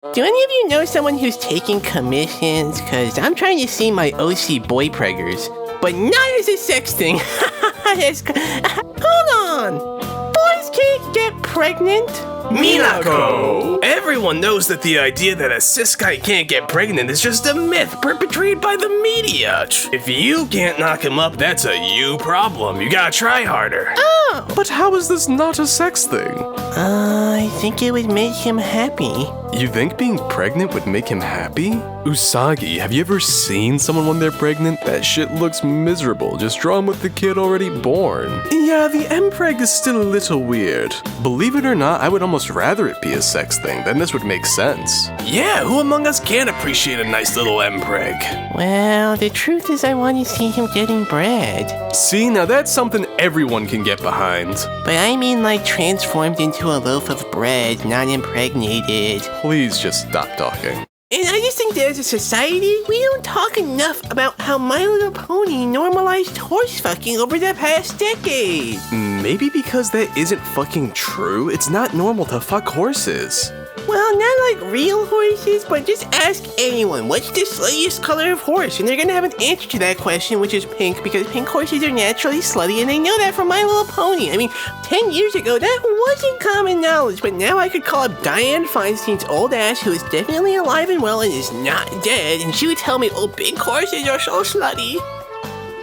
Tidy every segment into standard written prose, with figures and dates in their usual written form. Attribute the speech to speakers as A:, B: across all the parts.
A: Do any of you know someone who's taking commissions? Cause I'm trying to see my OC boy preggers, but not as a sex thing. Hold on! Boys can't get pregnant?
B: Minako! Everyone knows that the idea that a cis guy can't get pregnant is just a myth perpetrated by the media. If you can't knock him up, that's a you problem. You gotta try harder.
A: Oh!
C: But how is this not a sex thing?
A: I think it would make him happy.
C: You think being pregnant would make him happy? Usagi, have you ever seen someone when they're pregnant? That shit looks miserable. Just draw him with the kid already born. Yeah, the Mpreg is still a little weird. Believe it or not, I would almost rather it be a sex thing. Then this would make sense.
B: Yeah, who among us can't appreciate a nice little Mpreg?
A: Well, the truth is I want to see him getting bread.
C: See, now that's something everyone can get behind.
A: But I mean like transformed into a loaf of bread, not impregnated.
C: Please just stop talking.
A: And I just think that as a society, we don't talk enough about how My Little Pony normalized horse fucking over the past decade.
C: Maybe because that isn't fucking true. It's not normal to fuck horses.
A: Well, not like real horses, but just ask anyone, what's the sluttiest color of horse? And they're gonna have an answer to that question, which is pink, because pink horses are naturally slutty, and they know that from My Little Pony. I mean, 10 years ago, that wasn't common knowledge, but now I could call up Diane Feinstein's old ass, who is definitely alive and well and is not dead, and she would tell me, oh, pink horses are so slutty.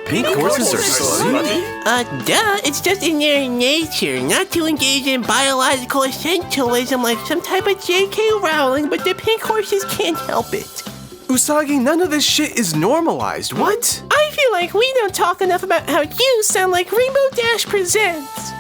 C: Pink horses are slutty?
A: Duh, it's just in their nature, not to engage in biological essentialism like some type of J.K. Rowling, but the pink horses can't help it.
C: Usagi, none of this shit is normalized. What?
A: I feel like we don't talk enough about how you sound like Rainbow Dash Presents.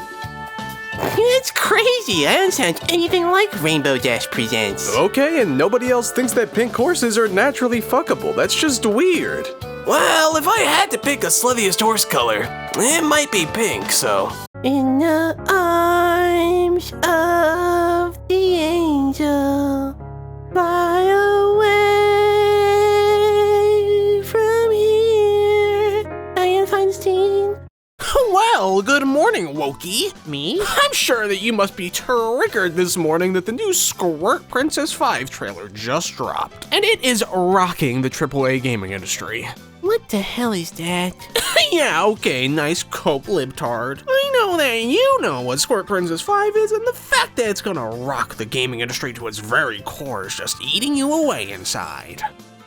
A: It's crazy, I don't sound anything like Rainbow Dash Presents.
C: Okay, and nobody else thinks that pink horses are naturally fuckable. That's just weird.
B: Well, if I had to pick a sluttiest horse color, it might be pink, so...
A: In the arms of the angel, fly away from here. Diane Feinstein.
D: Well, good morning, Wokey.
A: Me?
D: I'm sure that you must be triggered this morning that the new Squirt Princess 5 trailer just dropped, and it is rocking the AAA gaming industry.
A: What the hell is that?
D: Yeah, okay, nice cope libtard. I know that you know what Squirt Princess 5 is, and the fact that it's gonna rock the gaming industry to its very core is just eating you away inside.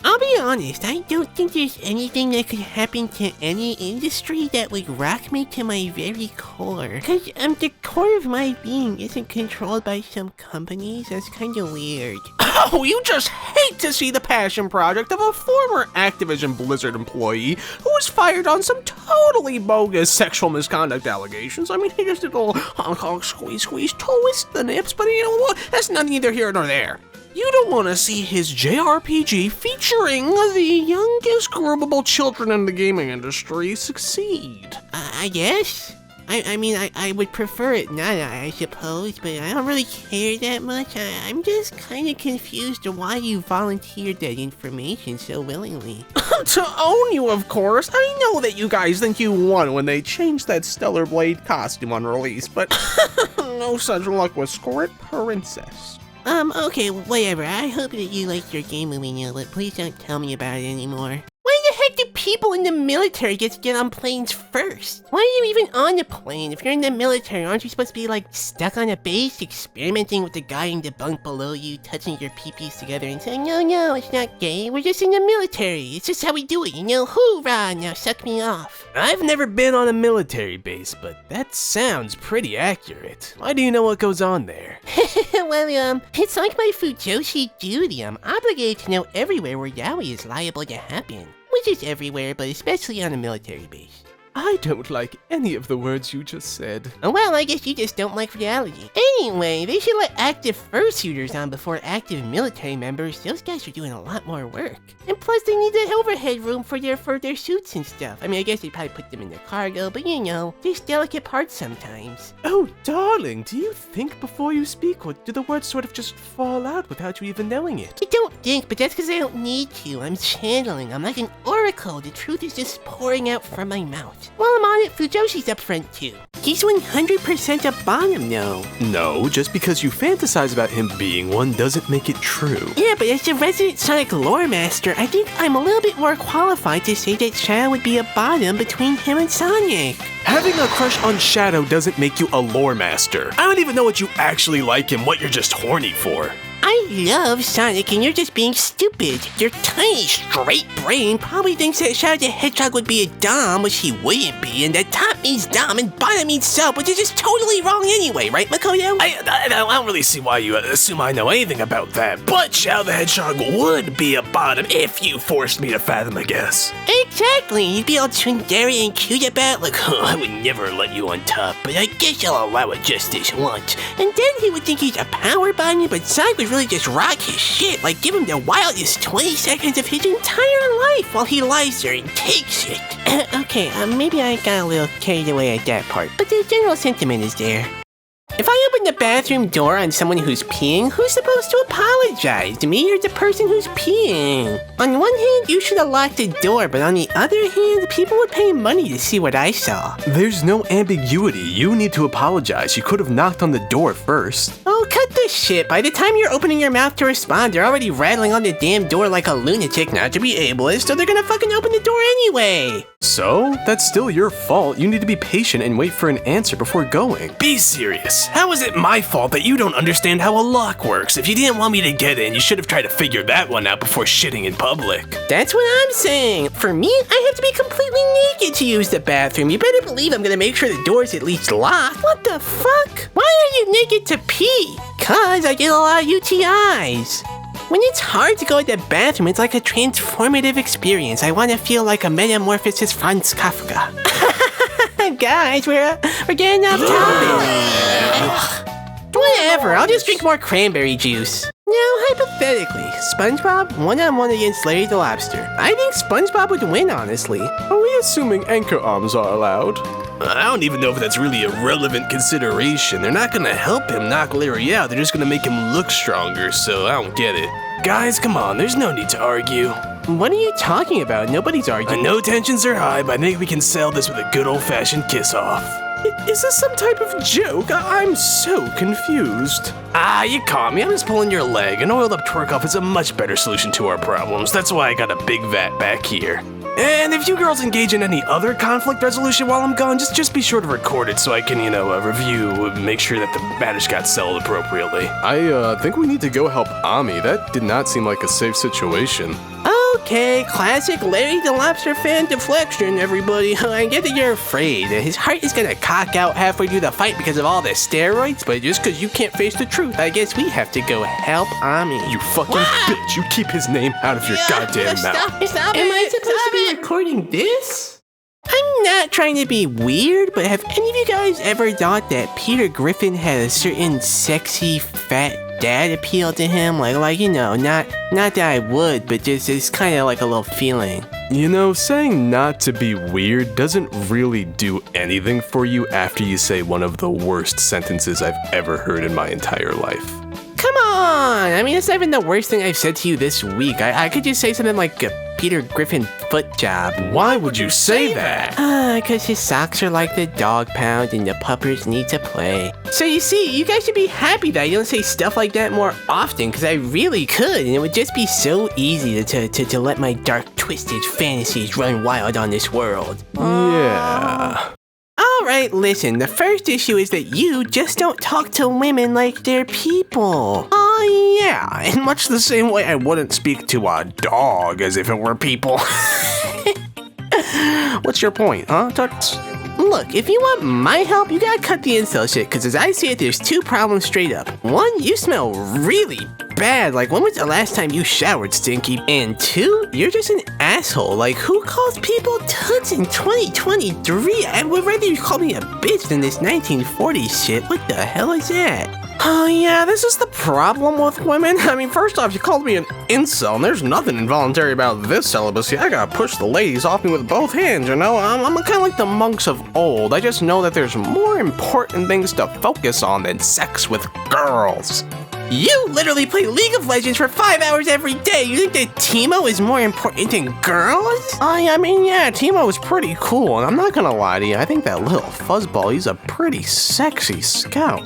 A: I'll be honest, I don't think there's anything that could happen to any industry that would rock me to my very core. Cause the core of my being isn't controlled by some companies. That's kinda weird.
D: Oh, you just hate to see the passion project of a former Activision Blizzard employee who was fired on some totally bogus sexual misconduct allegations. I mean, he just did a little honk squeeze twist the nips, but you know what? That's neither here nor there. You don't want to see his JRPG featuring the youngest groomable children in the gaming industry succeed.
A: I guess. I mean, I would prefer it not, I suppose, but I don't really care that much. I'm just kind of confused to why you volunteered that information so willingly.
D: To own you, of course. I know that you guys think you won when they changed that Stellar Blade costume on release, but no such luck with Squirt Princess.
A: Okay, whatever. I hope that you liked your game, Umino, but please don't tell me about it anymore. Why the heck do people in the military get to get on planes first? Why are you even on the plane? If you're in the military, aren't you supposed to be, like, stuck on a base, experimenting with the guy in the bunk below you, touching your pee-pees together and saying, no, it's not gay, we're just in the military, it's just how we do it, you know, hoorah, now suck me off.
B: I've never been on a military base, but that sounds pretty accurate. Why do you know what goes on there?
A: Well, it's like my Fujoshis duty. I'm obligated to know everywhere where yaoi is liable to happen. Which is everywhere, but especially on a military base.
C: I don't like any of the words you just said.
A: Well, I guess you just don't like reality. Anyway, they should let active fursuiters on before active military members. Those guys are doing a lot more work. And plus, they need the overhead room for their suits and stuff. I mean, I guess they probably put them in their cargo, but you know, there's delicate parts sometimes.
C: Oh, darling, do you think before you speak, or do the words sort of just fall out without you even knowing it?
A: I don't think, but that's because I don't need to. I'm channeling. I'm like an oracle. The truth is just pouring out from my mouth. While I'm on it, Fujoshis up front too. He's 100% a bottom, though.
C: No, just because you fantasize about him being one doesn't make it true.
A: Yeah, but as the resident Sonic lore master, I think I'm a little bit more qualified to say that Shadow would be a bottom between him and Sonic.
C: Having a crush on Shadow doesn't make you a lore master. I don't even know what you actually like and what you're just horny for.
A: I love Sonic and you're just being stupid. Your tiny, straight brain probably thinks that Shadow the Hedgehog would be a dom, which he wouldn't be, and that top means dom and bottom means sub, which is just totally wrong anyway, right, Makoto?
B: I don't really see why you assume I know anything about that, but Shadow the Hedgehog would be a bottom if you forced me to fathom a guess.
A: Exactly, you'd be all tsundere and cute about, like, I would never let you on top, but I guess I'll allow it just this once. And then he would think he's a power bottom, but Sonic would really just rock his shit, like give him the wildest 20 seconds of his entire life while he lies there and takes it. Okay, maybe I got a little carried away at that part, but the general sentiment is there. If I open the bathroom door on someone who's peeing, who's supposed to apologize? Me or the person who's peeing? On one hand, you should have locked the door, but on the other hand, people would pay money to see what I saw.
C: There's no ambiguity. You need to apologize. You could have knocked on the door first.
A: Oh, cut this shit. By the time you're opening your mouth to respond, they're already rattling on the damn door like a lunatic not to be ableist, so they're gonna fucking open the door anyway.
C: So? That's still your fault. You need to be patient and wait for an answer before going.
B: Be serious. How is it my fault that you don't understand how a lock works? If you didn't want me to get in, you should have tried to figure that one out before shitting in public.
A: That's what I'm saying. For me, I have to be completely naked to use the bathroom. You better believe I'm gonna make sure the door's at least locked. What the fuck? Why are you naked to pee? 'Cause I get a lot of UTIs. When it's hard to go to the bathroom, it's like a transformative experience. I want to feel like a metamorphosis Franz Kafka. Guys, we're getting off topic. Whatever, I'll just drink more cranberry juice. Now, hypothetically, SpongeBob one-on-one against Larry the Lobster. I think SpongeBob would win, honestly.
C: Are we assuming anchor arms are allowed?
B: I don't even know if that's really a relevant consideration. They're not gonna help him knock Larry out, they're just gonna make him look stronger, so I don't get it. Guys, come on, there's no need to argue.
A: What are you talking about? Nobody's
B: I
A: arguing.
B: know tensions are high, but I think we can settle this with a good old-fashioned kiss-off.
D: Is this some type of joke? I'm so confused.
B: Ah, you caught me. I'm just pulling your leg. An oiled-up twerk-off is a much better solution to our problems. That's why I got a big vat back here. And if you girls engage in any other conflict resolution while I'm gone, just be sure to record it so I can, review, make sure that the matters got settled appropriately.
C: I think we need to go help Ami. That did not seem like a safe situation.
A: Okay, classic Larry the Lobster fan deflection, everybody. I get that you're afraid. His heart is gonna cock out halfway through the fight because of all the steroids, but just because you can't face the truth, I guess we have to go help Ami.
C: You fucking bitch. You keep his name out of your goddamn mouth.
A: Stop Am I supposed to be recording this? I'm not trying to be weird, but have any of you guys ever thought that Peter Griffin had a certain sexy, fat dad appeal to him? Not that I would, but just it's kind of like a little feeling.
C: Saying not to be weird doesn't really do anything for you after you say one of the worst sentences I've ever heard in my entire life.
A: Come on! I mean, it's not even the worst thing I've said to you this week. I could just say something like a Peter Griffin foot job.
B: Why would you say that?
A: Because his socks are like the dog pound and the puppers need to play. So you see, you guys should be happy that I don't say stuff like that more often, because I really could, and it would just be so easy to let my dark, twisted fantasies run wild on this world.
C: Yeah.
A: Alright, listen, the first issue is that you just don't talk to women like they're people.
D: Oh yeah, in much the same way I wouldn't speak to a dog as if it were people. What's your point, huh, Tux?
A: Look, if you want my help, you gotta cut the incel shit, because as I see it, there's two problems straight up. One, you smell really bad, like when was the last time you showered, Stinky? And two, you're just an asshole, like who calls people toots in 2023? I would rather you call me a bitch than this 1940s shit. What the hell is that?
D: Oh yeah, this is the problem with women. I mean, first off, you called me an incel, and there's nothing involuntary about this celibacy. I gotta push the ladies off me with both hands, I'm kind of like the monks of old. I just know that there's more important things to focus on than sex with girls.
A: You literally play League of Legends for 5 hours every day. You think that Teemo is more important than girls?
D: I mean, yeah, Teemo is pretty cool, and I'm not gonna lie to you, I think that little fuzzball, he's a pretty sexy scout.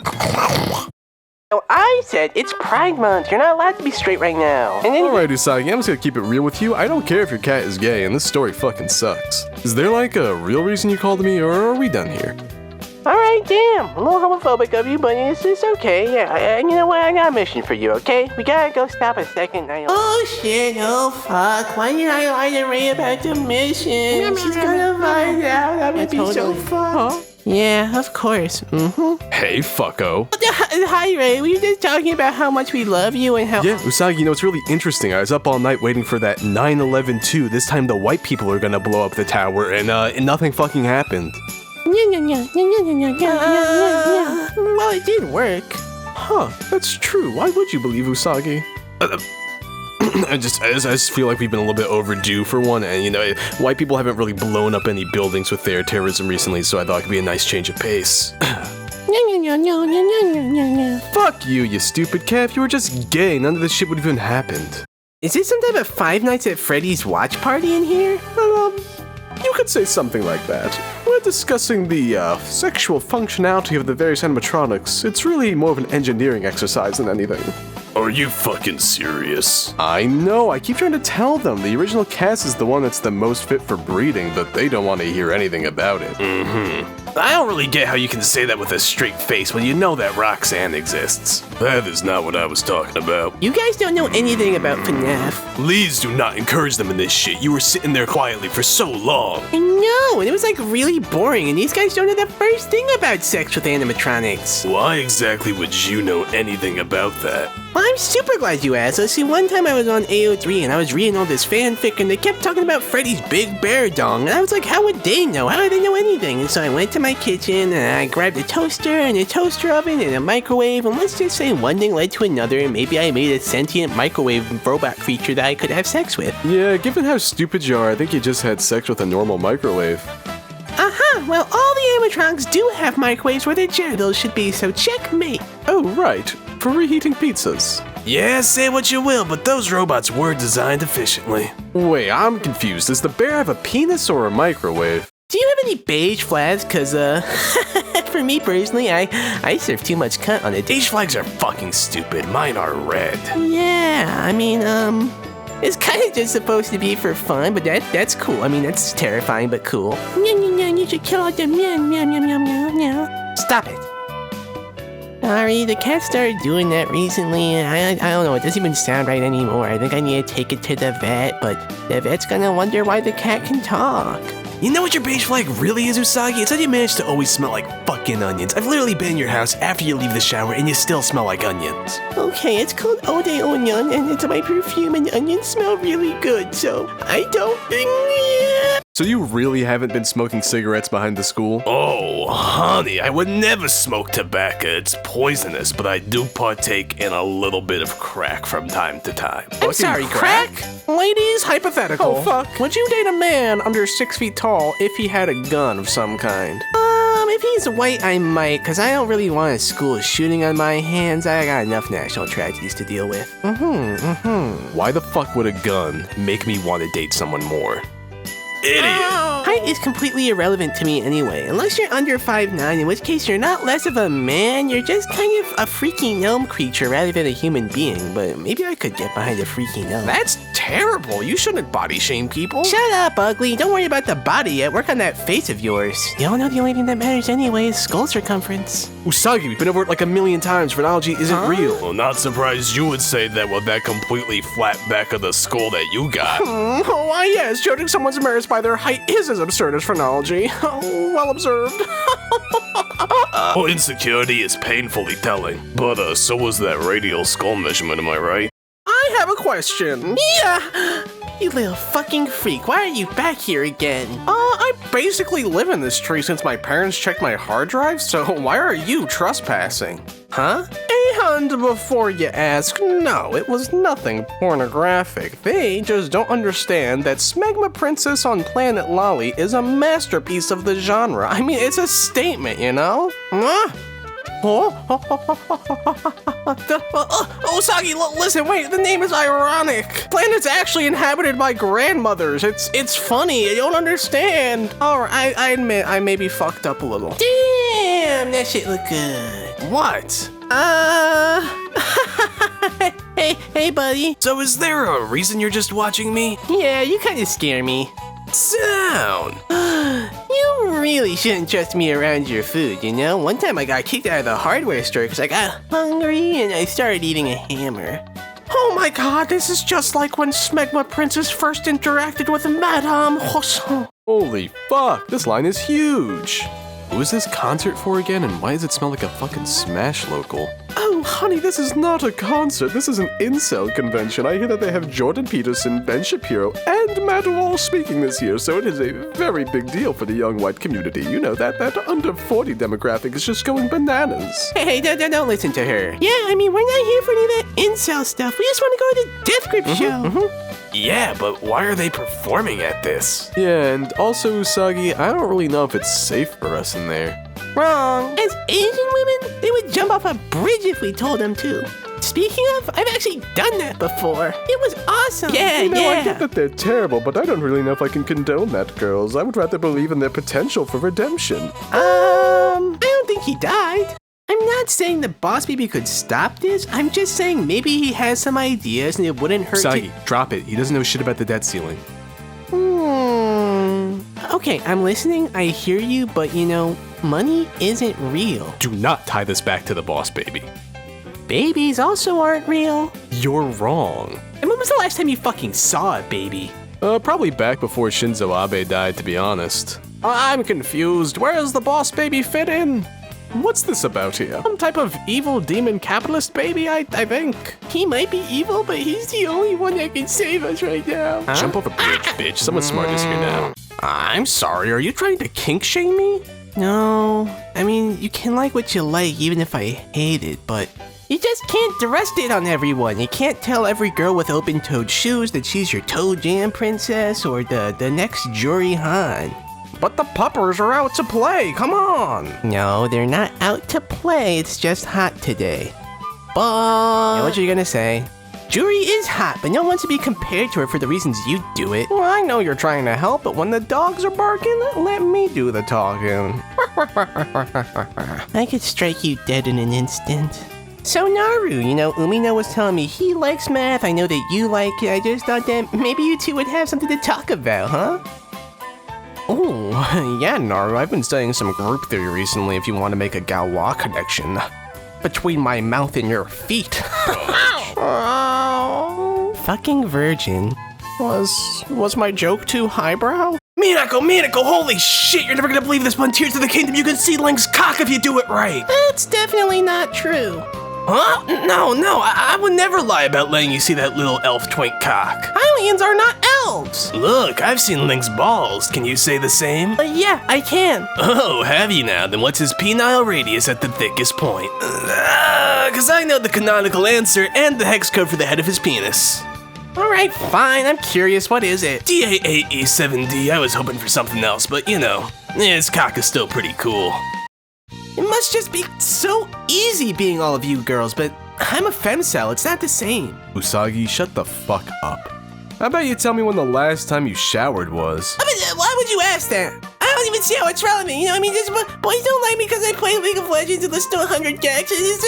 A: Oh, I said it's Pride Month. You're not allowed to be straight right now. And then
C: Alright, Usagi, I'm just gonna keep it real with you. I don't care if your cat is gay, and this story fucking sucks. Is there like a real reason you called me, or are we done here?
A: Alright, damn. A little homophobic of you, but it's okay. Yeah, and you know what? I got a mission for you, okay? We gotta go stop a second. Oh shit, oh fuck. Why did I lie to Ray about the mission? She's gonna find out. That would be so fun. Yeah, of course.
C: Hey, fucko.
A: Hi, Ray. We were just talking about how much we love you and how...
C: Yeah, Usagi, you know, it's really interesting. I was up all night waiting for that 9/11-2. This time the white people are gonna blow up the tower, and nothing fucking happened.
A: Well, it did work.
C: Huh, that's true. Why would you believe Usagi? I just feel like we've been a little bit overdue for one, and you know, white people haven't really blown up any buildings with their terrorism recently, so I thought it could be a nice change of pace. Fuck you, you stupid cat. If you were just gay, none of this shit would have even happened.
A: Is this some type of Five Nights at Freddy's watch party in here?
C: You could say something like that. We're discussing the sexual functionality of the various animatronics. It's really more of an engineering exercise than anything.
B: Are you fucking serious?
C: I know, I keep trying to tell them. The original cast is the one that's the most fit for breeding, but they don't want to hear anything about it.
B: I don't really get how you can say that with a straight face when you know that Roxanne exists. That is not what I was talking about.
A: You guys don't know anything about FNAF.
B: Please do not encourage them in this shit. You were sitting there quietly for so long.
A: I know, and it was like really boring, and these guys don't know the first thing about sex with animatronics.
B: Why exactly would you know anything about that?
A: Well, I'm super glad you asked. See, one time I was on AO3 and I was reading all this fanfic and they kept talking about Freddy's big bear dong. And I was like, how would they know? How would they know anything? And so I went to my kitchen and I grabbed a toaster and a toaster oven and a microwave. And let's just say one thing led to another and maybe I made a sentient microwave robot creature that I could have sex with.
C: Yeah, given how stupid you are, I think you just had sex with a normal microwave.
A: Well, all the animatronics do have microwaves where their genitals should be, so checkmate.
C: Oh, right. For reheating pizzas.
B: Yeah, say what you will, but those robots were designed efficiently.
C: Wait, I'm confused. Does the bear have a penis or a microwave?
A: Do you have any beige flags? Cause, for me personally, I serve too much cunt on it.
B: Beige flags are fucking stupid. Mine are red.
A: Yeah, I mean, it's kind of just supposed to be for fun, but that's cool. I mean, that's terrifying, but cool. You should kill all the meow. Stop it. Sorry, the cat started doing that recently, and I don't know, it doesn't even sound right anymore. I think I need to take it to the vet, but the vet's gonna wonder why the cat can talk.
B: You know what your beige flag really is, Usagi? It's that you manage to always smell like fucking onions. I've literally been in your house after you leave the shower and you still smell like onions.
A: Okay, it's called Eau de Onion, and it's my perfume, and onions smell really good, so I don't think...
C: So you really haven't been smoking cigarettes behind the school?
B: Oh, honey, I would never smoke tobacco. It's poisonous, but I do partake in a little bit of crack from time to time.
A: I'm sorry, crack?
D: Ladies, hypothetical.
A: Oh, fuck.
D: Would you date a man under 6 feet tall if he had a gun of some kind?
A: If he's white, I might, because I don't really want a school shooting on my hands. I got enough national tragedies to deal with.
C: Why the fuck would a gun make me want to date someone more?
B: Idiot.
A: Height is completely irrelevant to me anyway, unless you're under 5'9", in which case you're not less of a man, you're just kind of a freaky gnome creature rather than a human being, but maybe I could get behind a freaky gnome.
D: That's terrible. You shouldn't body shame people.
A: Shut up, ugly. Don't worry about the body yet. Work on that face of yours. You all know the only thing that matters anyway is skull circumference.
C: Usagi, we've been over it like a million times. Phrenology isn't real.
B: Well, not surprised you would say that with that completely flat back of the skull that you got.
D: Oh, why yes, judging someone's merits by their height is as absurd as phrenology. Oh, well observed.
B: Oh, insecurity is painfully telling. But, so was that radial skull measurement, am I right?
D: I have a question.
A: Yeah! You little fucking freak, why are you back here again?
D: I basically live in this tree since my parents checked my hard drive, so why are you trespassing?
A: Huh?
D: And before you ask, no, it was nothing pornographic. They just don't understand that Squirt Princess on Planet Lolly is a masterpiece of the genre. I mean, it's a statement, you know? Usagi, listen, wait, the name is ironic. Planet's actually inhabited by grandmothers. It's funny, you don't understand. Alright, I admit, I maybe fucked up a little.
A: Damn, that shit look good.
B: What?
A: Hey, buddy.
B: So is there a reason you're just watching me?
A: Yeah, you kind of scare me.
B: Sit down.
A: You really shouldn't trust me around your food, you know? One time I got kicked out of the hardware store because I got hungry and I started eating a hammer.
D: Oh my god, this is just like when Squirt Princess first interacted with Madame Rousseau.
C: Holy fuck, this line is huge. Who is this concert for again, and why does it smell like a fucking Smash local? Oh, honey, this is not a concert. This is an Incel convention. I hear that they have Jordan Peterson, Ben Shapiro, and Matt Wall speaking this year, so it is a very big deal for the young white community. You know, that under 40 demographic is just going bananas.
A: Hey, don't listen to her. Yeah, I mean, we're not here for any of that incel stuff. We just want to go to the Death Grip show.
B: Yeah, but why are they performing at this?
C: Yeah, and also, Usagi, I don't really know if it's safe for us in there.
A: Wrong. As Asian women, they would jump off a bridge if we told them to. Speaking of, I've actually done that before. It was awesome. Yeah,
C: I get that they're terrible, but I don't really know if I can condone that, girls. I would rather believe in their potential for redemption.
A: I don't think he died. I'm not saying the Boss Baby could stop this. I'm just saying maybe he has some ideas and it wouldn't hurt
C: Usagi, drop it. He doesn't know shit about the debt ceiling.
A: Okay, I'm listening. I hear you, but you know, money isn't real.
C: Do not tie this back to the Boss Baby.
A: Babies also aren't real.
C: You're wrong.
D: And when was the last time you fucking saw a baby?
C: Probably back before Shinzo Abe died, to be honest.
D: I'm confused. Where does the Boss Baby fit in?
C: What's this about here?
D: Some type of evil demon capitalist baby, I think.
A: He might be evil, but he's the only one that can save us right now.
C: Huh? Jump off a bridge, bitch. Someone smart is here now.
D: I'm sorry, are you trying to kink shame me?
A: No, I mean, you can like what you like even if I hate it, but you just can't thrust it on everyone. You can't tell every girl with open-toed shoes that she's your toe jam princess or the next Juri Han.
D: But the puppers are out to play, come on!
A: No, they're not out to play, it's just hot today. But...
D: Yeah, what you gonna say?
A: Juri is hot, but no one wants to be compared to her for the reasons you do it.
D: Well, I know you're trying to help, but when the dogs are barking, let me do the talking.
A: I could strike you dead in an instant. So Naru, you know, Umino was telling me he likes math, I know that you like it, I just thought that maybe you two would have something to talk about, huh?
D: Oh, yeah, Naru, I've been studying some group theory recently if you want to make a Galois connection. Between my mouth and your feet.
A: Fucking virgin.
D: Was my joke too highbrow?
B: Minako, holy shit, you're never gonna believe this, but in Tears of the Kingdom you can see Link's cock if you do it right!
A: That's definitely not true.
B: Huh? No, I would never lie about letting you see that little elf twink cock.
A: Aliens are not elves!
B: Look, I've seen Link's balls. Can you say the same?
A: Yeah, I can.
B: Oh, have you now? Then what's his penile radius at the thickest point? Cause I know the canonical answer and the hex code for the head of his penis.
D: Alright, fine, I'm curious, what is it?
B: DA8E7D, I was hoping for something else, but you know, his cock is still pretty cool.
A: It must just be so easy being all of you girls, but I'm a femcel, it's not the same.
C: Usagi, shut the fuck up. How about you tell me when the last time you showered was?
A: I mean, why would you ask that? I don't even see how it's relevant, you know what I mean? Just, boys don't like me because I play League of Legends and listen to 100 gags and they say,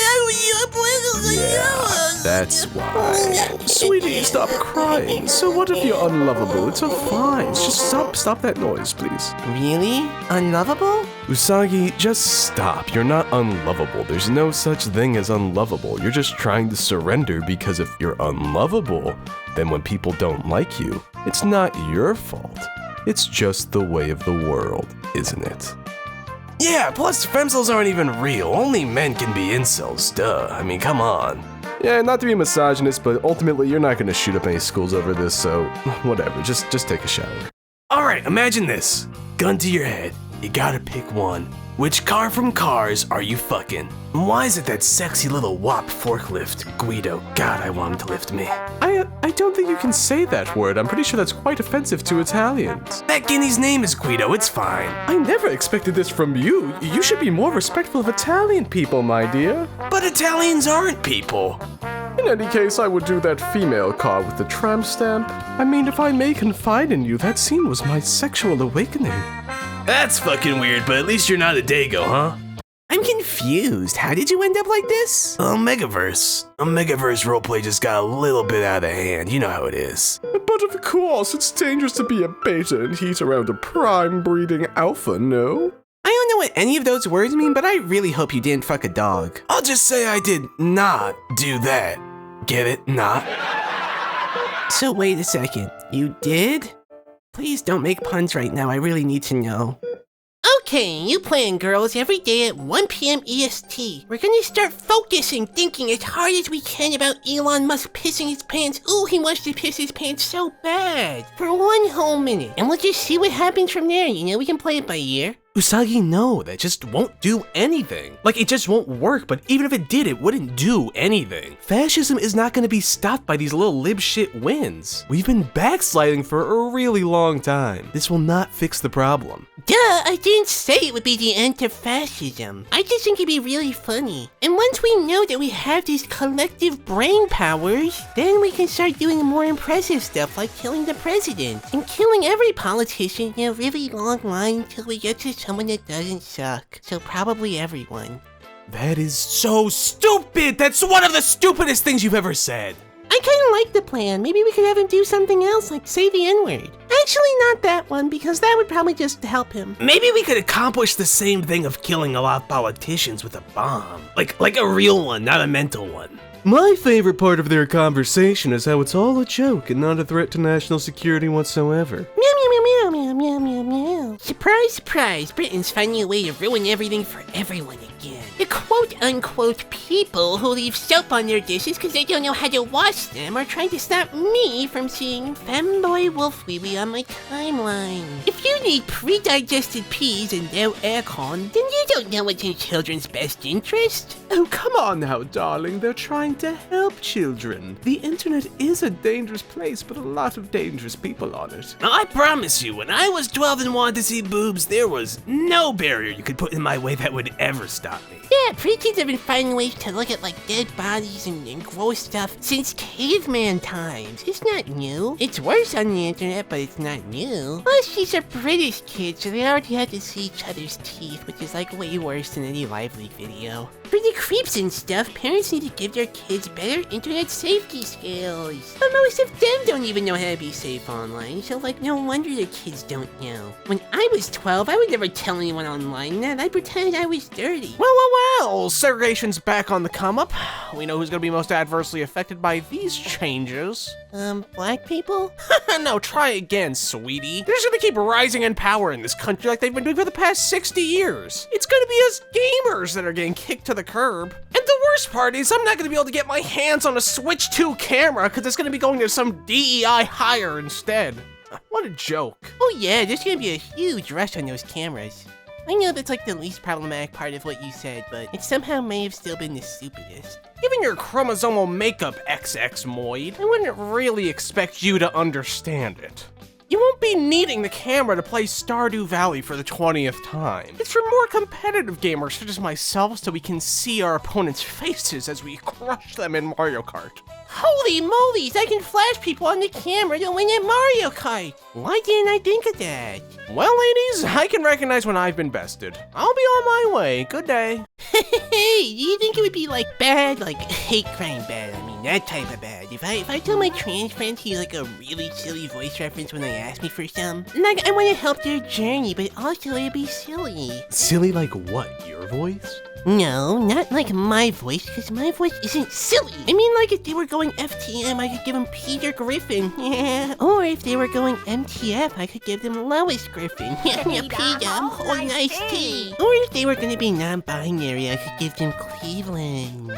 C: yeah, that's why. Sweetie, stop crying. So what if you're unlovable? It's fine. Just stop that noise, please.
A: Really? Unlovable?
C: Usagi, just stop. You're not unlovable. There's no such thing as unlovable. You're just trying to surrender because if you're unlovable, then when people don't like you, it's not your fault. It's just the way of the world, isn't it?
B: Yeah, plus femcels aren't even real. Only men can be incels, duh. I mean, come on.
C: Yeah, not to be misogynist, but ultimately you're not gonna shoot up any schools over this, so whatever, just take a shower.
B: Alright, imagine this. Gun to your head. You gotta pick one. Which car from Cars are you fucking? And why is it that sexy little wop forklift, Guido? God, I want him to lift me.
C: I don't don't think you can say that word. I'm pretty sure that's quite offensive to Italians.
B: That guinea's name is Guido, it's fine.
C: I never expected this from you. You should be more respectful of Italian people, my dear.
B: But Italians aren't people.
C: In any case, I would do that female card with the tramp stamp. I mean, if I may confide in you, that scene was my sexual awakening.
B: That's fucking weird, but at least you're not a Dago, huh?
D: I'm confused. How did you end up like this?
B: Omegaverse roleplay just got a little bit out of hand. You know how it is.
C: But of course, it's dangerous to be a beta and heat around a prime breeding alpha, no?
D: I don't know what any of those words mean, but I really hope you didn't fuck a dog.
B: I'll just say I did not do that. Get it? Not?
D: So wait a second. You did? Please don't make puns right now. I really need to know.
A: Okay, you playing girls every day at 1 p.m. EST. We're gonna start focusing, thinking as hard as we can about Elon Musk pissing his pants. Ooh, he wants to piss his pants so bad. For 1 whole minute. And we'll just see what happens from there, you know, we can play it by ear.
D: Usagi, no, that just won't do anything. Like, it just won't work, but even if it did, it wouldn't do anything. Fascism is not gonna be stopped by these little lib shit wins. We've been backsliding for a really long time. This will not fix the problem.
A: Duh, I didn't say it would be the end to fascism. I just think it'd be really funny. And once we know that we have these collective brain powers, then we can start doing more impressive stuff like killing the president and killing every politician in a really long line until we get to someone that doesn't suck. So probably everyone.
D: That is so stupid! That's one of the stupidest things you've ever said!
A: I kinda like the plan. Maybe we could have him do something else, like say the N-word. Actually, not that one, because that would probably just help him.
D: Maybe we could accomplish the same thing of killing a lot of politicians with a bomb. Like a real one, not a mental one. My favorite part of their conversation is how it's all a joke and not a threat to national security whatsoever.
A: Meow, meow, meow, meow, meow, meow, meow. Surprise, surprise, Britain's finding a way to ruin everything for everyone again. The quote-unquote people who leave soap on their dishes because they don't know how to wash them are trying to stop me from seeing Femboy Wolf Wee Wee on my timeline. If you need pre-digested peas and no aircon, then you don't know what's in children's best interest.
C: Oh, come on now, darling. They're trying to help children. The internet is a dangerous place, but a lot of dangerous people on it.
B: I promise you, when I was 12 and wanted to see boobs, there was no barrier you could put in my way that would ever stop me.
A: Yeah, preteens have been finding ways to look at like dead bodies and gross stuff since caveman times. It's not new. It's worse on the internet, but it's not new. Plus, these are British kids, so they already have to see each other's teeth, which is like way worse than any Live Leak video. For the creeps and stuff, parents need to give their kids better internet safety skills. But most of them don't even know how to be safe online, so like no wonder their kids don't know. When I was 12, I would never tell anyone online that. I pretended I was dirty.
D: Well, segregation's back on the come up. We know who's gonna be most adversely affected by these changes.
A: Black people?
D: No, try again, sweetie. They're just gonna keep rising in power in this country like they've been doing for the past 60 years. It's gonna be us gamers that are getting kicked to the curb. And the worst part is I'm not gonna be able to get my hands on a Switch 2 camera because it's gonna be going to some DEI hire instead. What a joke.
A: Oh yeah, there's gonna be a huge rush on those cameras. I know that's like the least problematic part of what you said, but it somehow may have still been the stupidest.
D: Given your chromosomal makeup, XX Moid, I wouldn't really expect you to understand it. You won't be needing the camera to play Stardew Valley for the 20th time. It's for more competitive gamers such as myself so we can see our opponents' faces as we crush them in Mario Kart.
A: Holy moly's, I can flash people on the camera to win at Mario Kart! Why didn't I think of that?
D: Well, ladies, I can recognize when I've been bested. I'll be on my way. Good day.
A: Hey, do you think it would be like bad? Like hate crime bad, I mean that type of bad. If I tell my trans friends to use like a really silly voice reference when they ask me for some, like I want to help their journey, but also it'd be silly.
D: Silly like what? Your voice?
A: No, not like my voice, because my voice isn't silly. I mean, like, if they were going FTM, I could give them Peter Griffin. Yeah. Or if they were going MTF, I could give them Lois Griffin. Yeah, Peter, oh, nice tea. Or if they were going to be non-binary, I could give them Cleveland.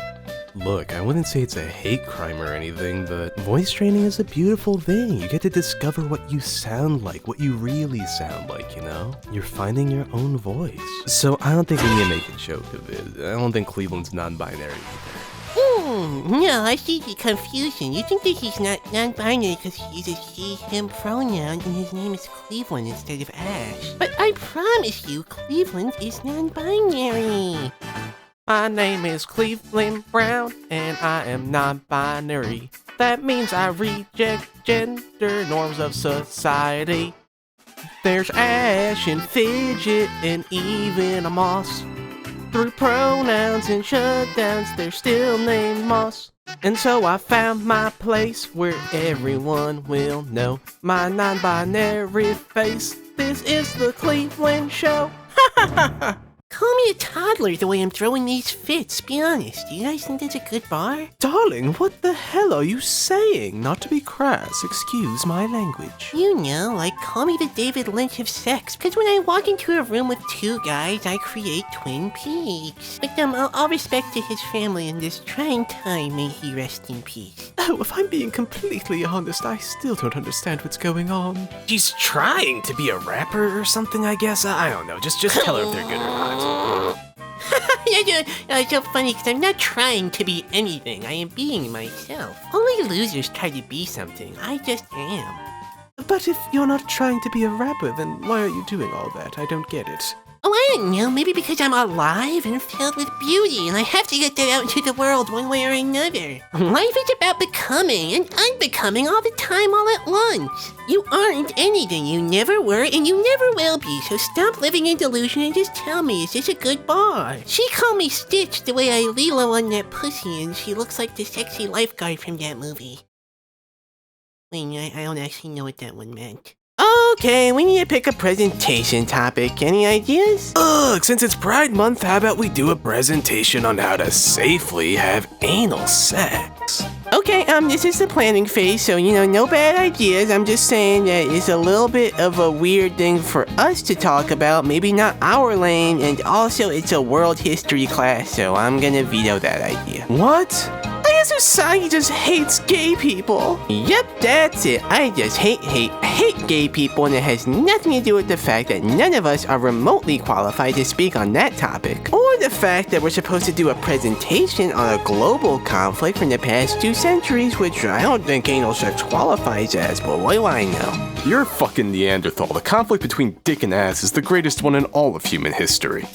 C: Look, I wouldn't say it's a hate crime or anything, but voice training is a beautiful thing. You get to discover what you sound like, what you really sound like, you know? You're finding your own voice. So I don't think we need to make a joke of it. I don't think Cleveland's non-binary either.
A: No, I see the confusion. You think that he's not non-binary because he uses he, him pronoun and his name is Cleveland instead of Ash. But I promise you, Cleveland is non-binary.
D: My name is Cleveland Brown, and I am non-binary. That means I reject gender norms of society. There's Ash and Fidget and even a Moss. Through pronouns and shutdowns, they're still named Moss. And so I found my place where everyone will know my non-binary face. This is the Cleveland Show. Ha ha ha ha!
A: Call me a toddler the way I'm throwing these fits, be honest. Do you guys think that's a good bar?
D: Darling, what the hell are you saying? Not to be crass, excuse my language.
A: You know, like, call me the David Lynch of sex. Because when I walk into a room with two guys, I create Twin Peaks. But all respect to his family in this trying time, may he rest in peace.
D: Oh, if I'm being completely honest, I still don't understand what's going on.
B: She's trying to be a rapper or something, I guess. I don't know. Just tell her if they're good or not.
A: It's so funny because I'm not trying to be anything. I am being myself. Only losers try to be something. I just am.
D: But if you're not trying to be a rapper, then why are you doing all that? I don't get it.
A: Oh, I don't know. Maybe because I'm alive and filled with beauty, and I have to get that out into the world one way or another. Life is about becoming and unbecoming all the time, all at once. You aren't anything you never were, and you never will be, so stop living in delusion and just tell me, is this a good bar? She called me Stitch the way I Lilo on that pussy, and she looks like the sexy lifeguard from that movie. Wait, I don't actually know what that one meant. Okay, we need to pick a presentation topic. Any ideas?
B: Look, since it's Pride Month, how about we do a presentation on how to safely have anal sex?
A: Okay, this is the planning phase, so, no bad ideas. I'm just saying that it's a little bit of a weird thing for us to talk about, maybe not our lane, and also it's a world history class, so I'm gonna veto that idea.
D: What? I guess Usagi just hates gay people.
A: Yep, that's it. I just hate gay people, and it has nothing to do with the fact that none of us are remotely qualified to speak on that topic, or the fact that we're supposed to do a presentation on a global conflict from the past 2 centuries, which I don't think anal sex qualifies as, but what do I know?
C: You're a fucking Neanderthal. The conflict between dick and ass is the greatest one in all of human history.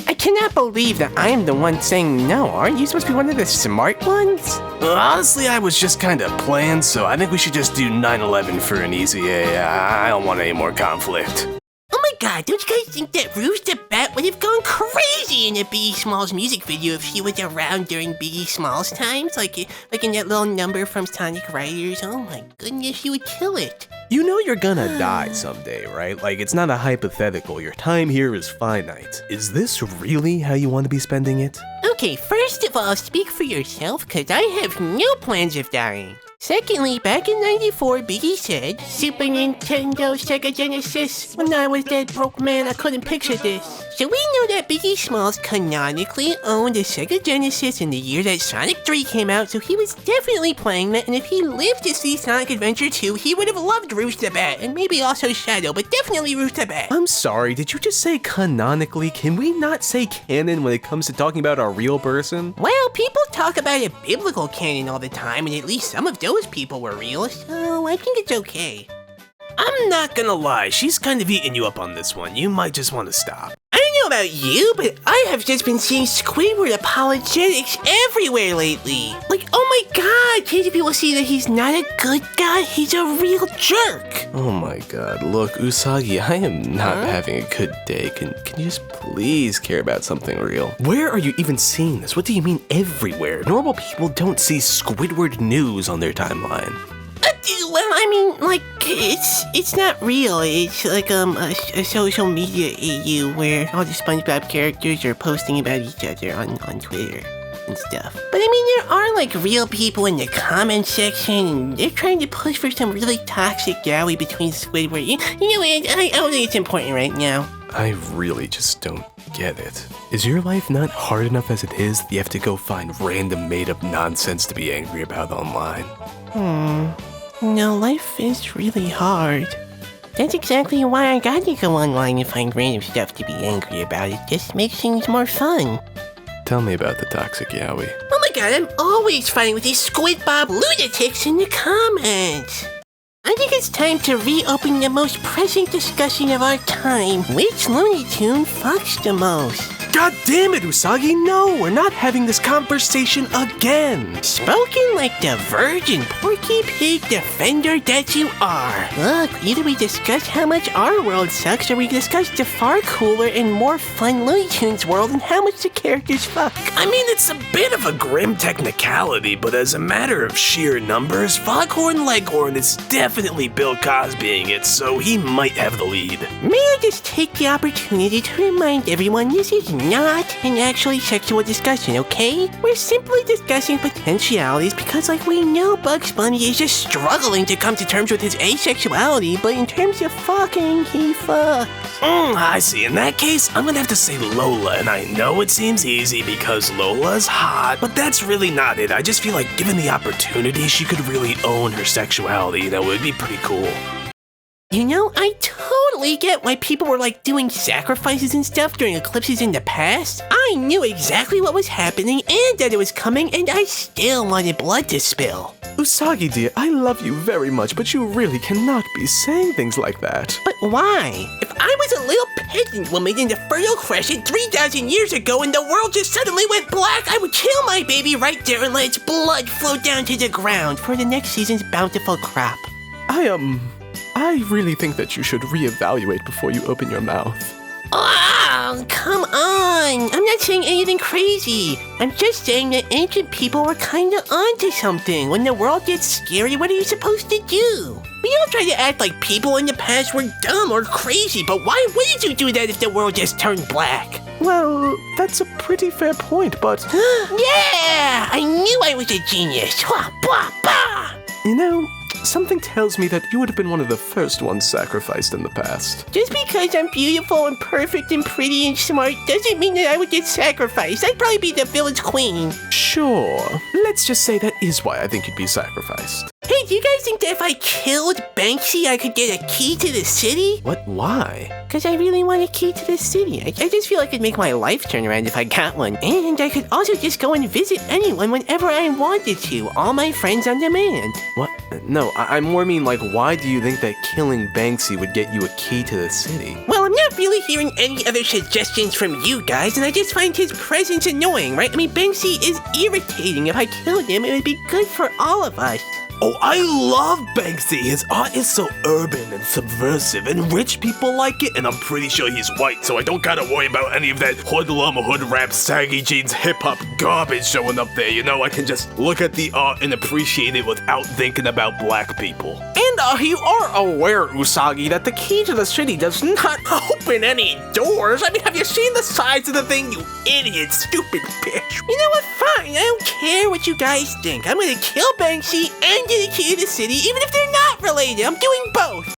A: I cannot believe that I am the one saying no. Aren't you supposed to be one of the smart ones?
B: Honestly, I was just kind of playing, so I think we should just do 9/11 for an easy A. I don't want any more conflict.
A: Oh my god, don't you guys think that Rouge the Bat would have gone crazy in a Biggie Small's music video if she was around during Biggie Small's times? Like in that little number from Sonic Riders? Oh my goodness, she would kill it.
C: You know you're gonna die someday, right? Like, it's not a hypothetical. Your time here is finite. Is this really how you want to be spending it?
A: Okay, first of all, speak for yourself, cause I have no plans of dying. Secondly, back in '94, Biggie said, Super Nintendo, Sega Genesis. When I was that broke man, I couldn't picture this. So we know that Biggie Smalls canonically owned a Sega Genesis in the year that Sonic 3 came out, so he was definitely playing that, and if he lived to see Sonic Adventure 2, he would have loved Rouge the Bat, and maybe also Shadow, but definitely Rouge the Bat.
C: I'm sorry, did you just say canonically? Can we not say canon when it comes to talking about a real person?
A: Well, people talk about a biblical canon all the time, and at least some of those people were real, so I think it's okay.
B: I'm not gonna lie, she's kind of eating you up on this one. You might just want to stop.
A: I don't know about you, but I have just been seeing Squidward apologetics everywhere lately. Like, oh my god, can't you people see that he's not a good guy? He's a real jerk.
C: Oh my god, look, Usagi, I am not having a good day. Can you just please care about something real? Where are you even seeing this? What do you mean everywhere? Normal people don't see Squidward news on their timeline.
A: Well, I mean, like, it's not real. It's like a social media AU where all the SpongeBob characters are posting about each other on Twitter and stuff. But I mean, there are like real people in the comment section, and they're trying to push for some really toxic yaoi between Squidward. You know, I don't think it's important right now.
C: I really just don't get it. Is your life not hard enough as it is that you have to go find random made-up nonsense to be angry about online?
A: No, life is really hard. That's exactly why I gotta go online and find random stuff to be angry about. It just makes things more fun.
C: Tell me about the toxic yaoi.
A: Oh my God, I'm always fighting with these SquidBob lunatics in the comments. I think it's time to reopen the most pressing discussion of our time. Which Looney Tune fucks the most?
C: God damn it, Usagi, no, we're not having this conversation again.
A: Spoken like the virgin Porky Pig defender that you are. Look, either we discuss how much our world sucks or we discuss the far cooler and more fun Looney Tunes world and how much the characters fuck.
B: I mean, it's a bit of a grim technicality, but as a matter of sheer numbers, Foghorn Leghorn is definitely Bill Cosbying it, so he might have the lead.
A: May I just take the opportunity to remind everyone this is not an actually sexual discussion, okay? We're simply discussing potentialities because, like, we know Bugs Bunny is just struggling to come to terms with his asexuality, but in terms of fucking, he fucks.
B: I see. In that case, I'm gonna have to say Lola, and I know it seems easy because Lola's hot, but that's really not it. I just feel like given the opportunity, she could really own her sexuality. That would be pretty cool.
A: You know, I totally get why people were like doing sacrifices and stuff during eclipses in the past. I knew exactly what was happening and that it was coming, and I still wanted blood to spill.
C: Usagi dear, I love you very much, but you really cannot be saying things like that.
A: But why? If I was a little peasant woman in the Fertile Crescent 3,000 years ago and the world just suddenly went black, I would kill my baby right there and let its blood flow down to the ground for the next season's bountiful crop.
C: I really think that you should reevaluate before you open your mouth.
A: Oh, come on! I'm not saying anything crazy. I'm just saying that ancient people were kinda onto something. When the world gets scary, what are you supposed to do? We all try to act like people in the past were dumb or crazy, but why wouldn't you do that if the world just turned black?
C: Well, that's a pretty fair point, but...
A: Yeah! I knew I was a genius! Wah, bah, bah.
C: You know, something tells me that you would have been one of the first ones sacrificed in the past.
A: Just because I'm beautiful and perfect and pretty and smart doesn't mean that I would get sacrificed. I'd probably be the village queen.
C: Sure. Let's just say that is why I think you'd be sacrificed.
A: Hey, do you guys think that if I killed Banksy, I could get a key to the city?
C: What? Why?
A: Because I really want a key to the city. I just feel like it'd make my life turn around if I got one. And I could also just go and visit anyone whenever I wanted to. All my friends on demand.
C: What? No, I more mean like, why do you think that killing Banksy would get you a key to the city?
A: Well, I'm not really hearing any other suggestions from you guys, and I just find his presence annoying, right? I mean, Banksy is irritating. If I killed him, it would be good for all of us.
B: Oh, I love Banksy. His art is so urban and subversive, and rich people like it, and I'm pretty sure he's white, so I don't gotta worry about any of that hoodlum, hood rap, saggy jeans, hip-hop garbage showing up there, you know? I can just look at the art and appreciate it without thinking about black people.
D: And you are aware, Usagi, that the key to the city does not open any doors. I mean, have you seen the size of the thing, you idiot, stupid bitch?
A: You know what? Fine. I don't care what you guys think. I'm gonna kill Banksy and get a key to the city, even if they're not related. I'm doing both.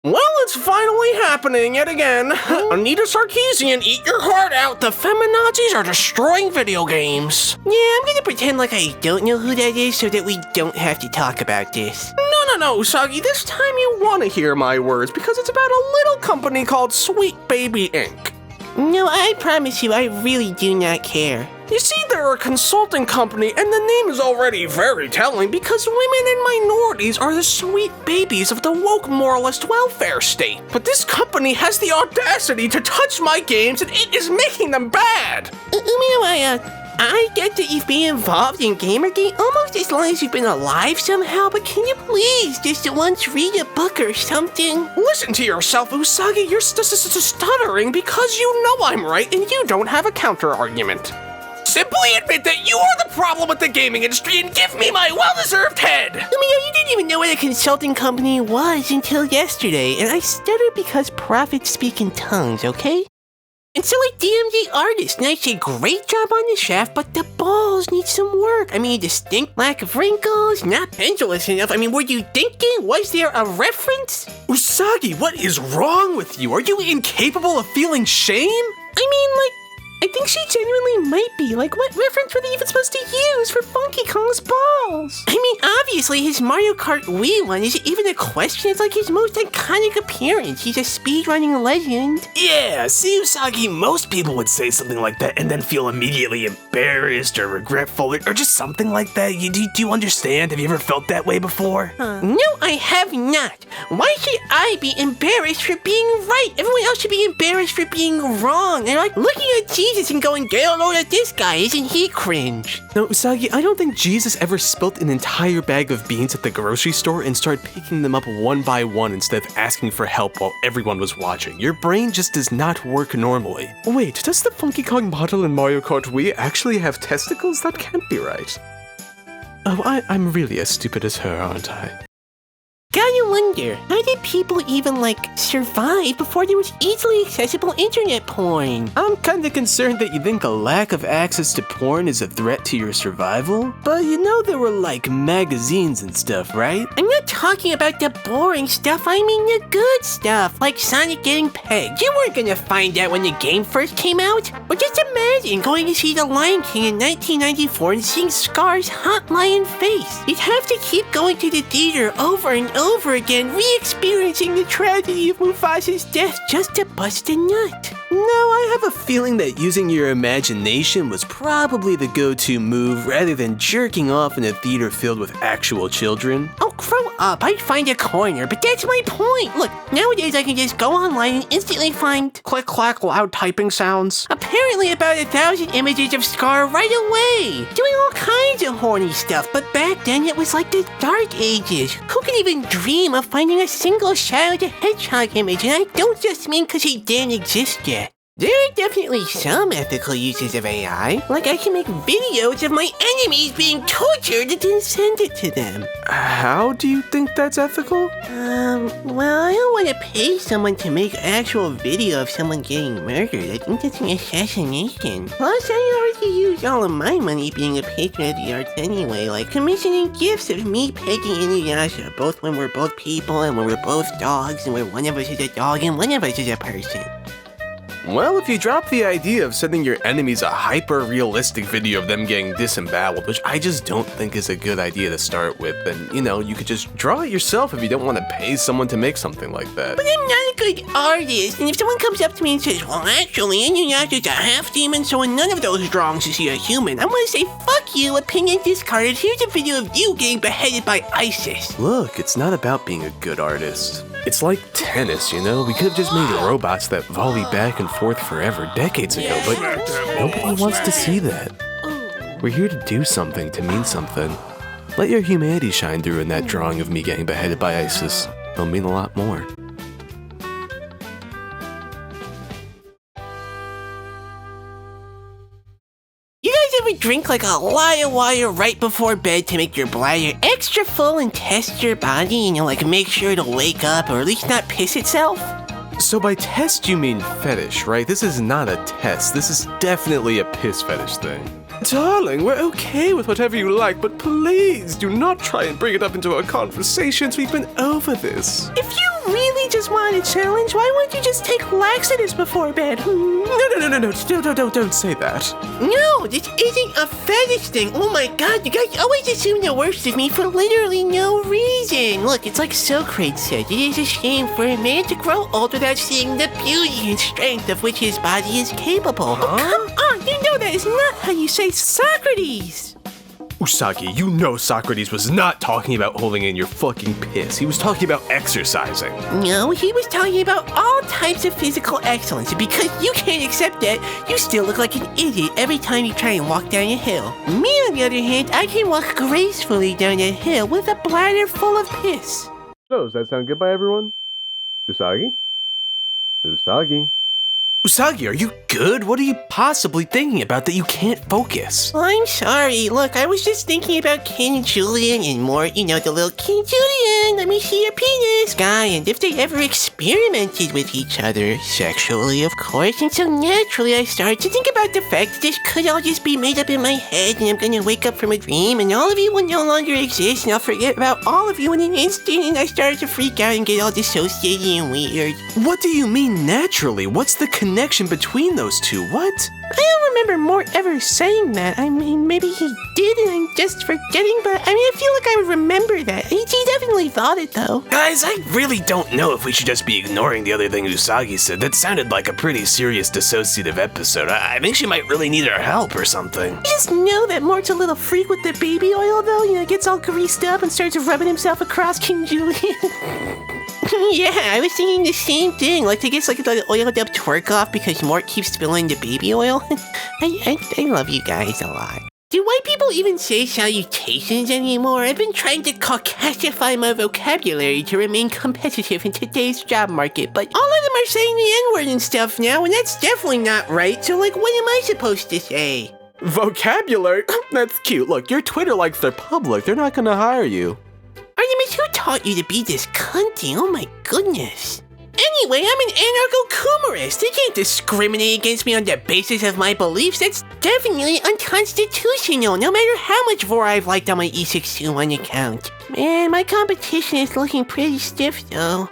D: Well, it's finally happening yet again. Anita Sarkeesian, eat your heart out. The feminazis are destroying video games.
A: Yeah, I'm gonna pretend like I don't know who that is so that we don't have to talk about this.
D: No, Usagi, this time you want to hear my words because it's about a little company called Sweet Baby Inc.
A: No, I promise you, I really do not care.
D: You see, they're a consulting company, and the name is already very telling because women and minorities are the sweet babies of the woke moralist welfare state. But this company has the audacity to touch my games, and it is making them bad.
A: Umino, I get that you've been involved in Gamergate almost as long as you've been alive somehow, but can you please just once read a book or something?
D: Listen to yourself, Usagi. You're stuttering because you know I'm right and you don't have a counter-argument. Simply admit that you are the problem with the gaming industry and give me my well-deserved head!
A: Umino, you didn't even know what a consulting company was until yesterday, and I stuttered because prophets speak in tongues, okay? And so I DM'd the artist, and I said, great job on the shaft, but the balls need some work. I mean, distinct lack of wrinkles, not pendulous enough. I mean, were you thinking? Was there a reference?
B: Usagi, what is wrong with you? Are you incapable of feeling shame?
A: I mean, like,
D: I think she genuinely might be. Like, what reference were they even supposed to use for Funky Kong's balls?
A: I mean, obviously, his Mario Kart Wii one isn't even a question. It's like his most iconic appearance. He's a speedrunning legend.
B: Yeah, see, Usagi, most people would say something like that and then feel immediately embarrassed or regretful or just something like that. Do you understand? Have you ever felt that way before?
A: No, I have not. Why should I be embarrassed for being right? Everyone else should be embarrassed for being wrong. They're like looking at Jesus and going, get a load of this guy, isn't he cringe?
C: No, Usagi, I don't think Jesus ever spilt an entire bag of beans at the grocery store and started picking them up one by one instead of asking for help while everyone was watching. Your brain just does not work normally. Wait, does the Funky Kong model in Mario Kart Wii actually have testicles? That can't be right. Oh, I'm really as stupid as her, aren't I?
A: Gotta wonder, how did people even, survive before there was easily accessible internet porn?
C: I'm kinda concerned that you think a lack of access to porn is a threat to your survival, but you know there were, magazines and stuff, right?
A: I'm not talking about the boring stuff, I mean the good stuff, like Sonic getting pegged. You weren't gonna find out when the game first came out. Or just imagine going to see The Lion King in 1994 and seeing Scar's hot lion face. You'd have to keep going to the theater over and over again, re-experiencing the tragedy of Mufasa's death just to bust a nut.
C: No, I have a feeling that using your imagination was probably the go-to move rather than jerking off in a theater filled with actual children.
A: Oh, grow up. I'd find a corner, but that's my point. Look, nowadays I can just go online and instantly find
D: Click-clack loud typing sounds.
A: apparently about 1,000 images of Scar right away, doing all kinds of horny stuff, but back then it was like the Dark Ages. Who could even dream of finding a single Shadow the Hedgehog image? And I don't just mean because he didn't exist yet. There are definitely some ethical uses of AI, like I can make videos of my enemies being tortured and then send it to them.
C: How do you think that's ethical?
A: Well, I don't want to pay someone to make an actual video of someone getting murdered. I think that's an assassination. Plus, I already use all of my money being a patron of the arts anyway, like commissioning gifts of me pegging Inuyasha, both when we're both people and when we're both dogs and where one of us is a dog and one of us is a person.
C: Well, if you drop the idea of sending your enemies a hyper-realistic video of them getting disemboweled, which I just don't think is a good idea to start with, then, you could just draw it yourself if you don't want to pay someone to make something like that.
A: But I'm not a good artist, and if someone comes up to me and says, well, actually, Inuyasha's a half-demon, so in none of those drawings is he a human, I'm gonna say, fuck you, opinion discarded, here's a video of you getting beheaded by ISIS.
C: Look, it's not about being a good artist. It's like tennis, We could have just made robots that volley back and forth forever decades ago, but nobody wants to see that. We're here to do something, to mean something. Let your humanity shine through in that drawing of me getting beheaded by ISIS. It'll mean a lot more.
A: You guys ever drink like a lot of water right before bed to make your bladder extra full and test your body and make sure it'll wake up or at least not piss itself?
C: So by test you mean fetish, right? This is not a test. This is definitely a piss fetish thing. Darling, we're okay with whatever you like, but please do not try and bring it up into our conversations. We've been over this.
D: If you really just want a challenge, why wouldn't you just take laxatives before bed?
C: No, don't say that.
A: No, this isn't a fetish thing. Oh my god, you guys always assume the worst of me for literally no reason. Look, it's like Socrates said, it is a shame for a man to grow old without seeing the beauty and strength of which his body is capable.
D: Oh, come on, you know that is not how you say Socrates.
C: Usagi, you know Socrates was not talking about holding in your fucking piss. He was talking about exercising.
A: No, he was talking about all types of physical excellence, and because you can't accept that, you still look like an idiot every time you try and walk down a hill. Me, on the other hand, I can walk gracefully down a hill with a bladder full of piss.
C: So, does that sound good by everyone? Usagi? Usagi? Usagi, are you good? What are you possibly thinking about that you can't focus?
A: Well, I'm sorry. Look, I was just thinking about Ken and Julian and more, the little Ken Julian, let me see your penis guy, and if they ever experimented with each other, sexually, of course, and so naturally I started to think about the fact that this could all just be made up in my head, and I'm gonna wake up from a dream, and all of you will no longer exist, and I'll forget about all of you in an instant, and I started to freak out and get all dissociated and weird.
C: What do you mean naturally? What's the connection connection between those two. What?
A: I don't remember Mort ever saying that. I mean, maybe he did and I'm just forgetting, but I mean, I feel like I would remember that. He definitely thought it, though.
B: Guys, I really don't know if we should just be ignoring the other thing Usagi said. That sounded like a pretty serious dissociative episode. I think she might really need our help or something.
A: You just know that Mort's a little freak with the baby oil, though. You know, gets all greased up and starts rubbing himself across King Julian. Yeah, I was thinking the same thing. Like, he gets like the oiled up twerk-off because Mort keeps spilling the baby oil. I love you guys a lot. Do white people even say salutations anymore? I've been trying to caucasify my vocabulary to remain competitive in today's job market, but all of them are saying the N-word and stuff now, and that's definitely not right, so like, what am I supposed to say?
C: Vocabulary? That's cute. Look, your Twitter likes their public. They're not gonna hire you.
A: Artemis, who taught you to be this cunty? Oh my goodness. Anyway, I'm an anarcho-coomerist. They can't discriminate against me on the basis of my beliefs. That's definitely unconstitutional, no matter how much Vor I've liked on my E621 account. Man, my competition is looking pretty stiff, though.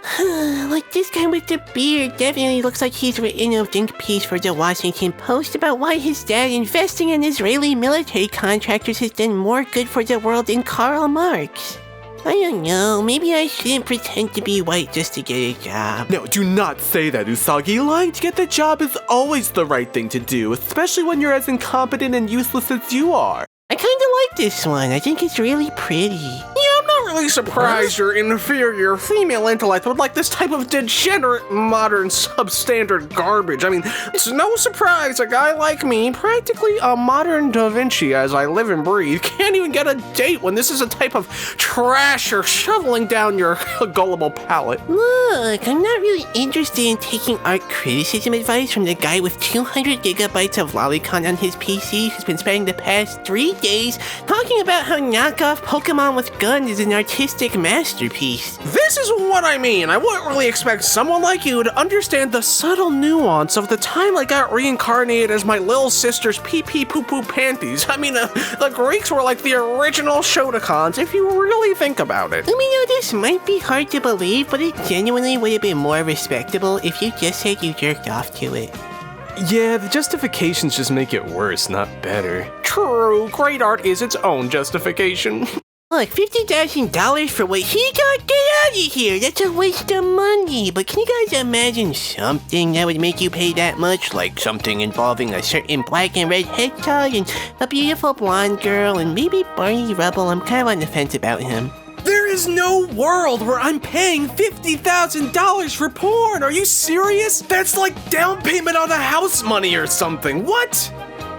A: Like, this guy with the beard definitely looks like he's written a think piece for the Washington Post about why his dad investing in Israeli military contractors has done more good for the world than Karl Marx. I don't know, maybe I shouldn't pretend to be white just to get a job.
C: No, do not say that, Usagi. Lying to get the job is always the right thing to do, especially when you're as incompetent and useless as you are.
A: I kinda like this one. I think it's really pretty.
D: Yeah, I'm not really surprised your inferior female intellect would like this type of degenerate, modern, substandard garbage. I mean, it's no surprise a guy like me, practically a modern Da Vinci as I live and breathe, can't even get a date when this is a type of trash you're shoveling down your gullible palate.
A: Look, I'm not really interested in taking art criticism advice from the guy with 200 gigabytes of lolicon on his PC who's been spending the past 3 days talking about how knockoff Pokemon with guns is an artistic masterpiece.
D: This is what I mean. I wouldn't really expect someone like you to understand the subtle nuance of the time I got reincarnated as my little sister's pee-pee poo-poo panties. I mean, the Greeks were like the original Shotacons, if you really think about it.
A: Let me know, this might be hard to believe, but it genuinely would have been more respectable if you just said you jerked off to it.
C: Yeah, the justifications just make it worse, not better.
D: True, great art is its own justification.
A: Look, $50,000 for what he got? Get out of here! That's a waste of money! But can you guys imagine something that would make you pay that much? Like something involving a certain black and red hedgehog and a beautiful blonde girl and maybe Barney Rubble? I'm kind of on the fence about him.
C: There is no world where I'm paying $50,000 for porn! Are you serious? That's like down payment on a house money or something. What?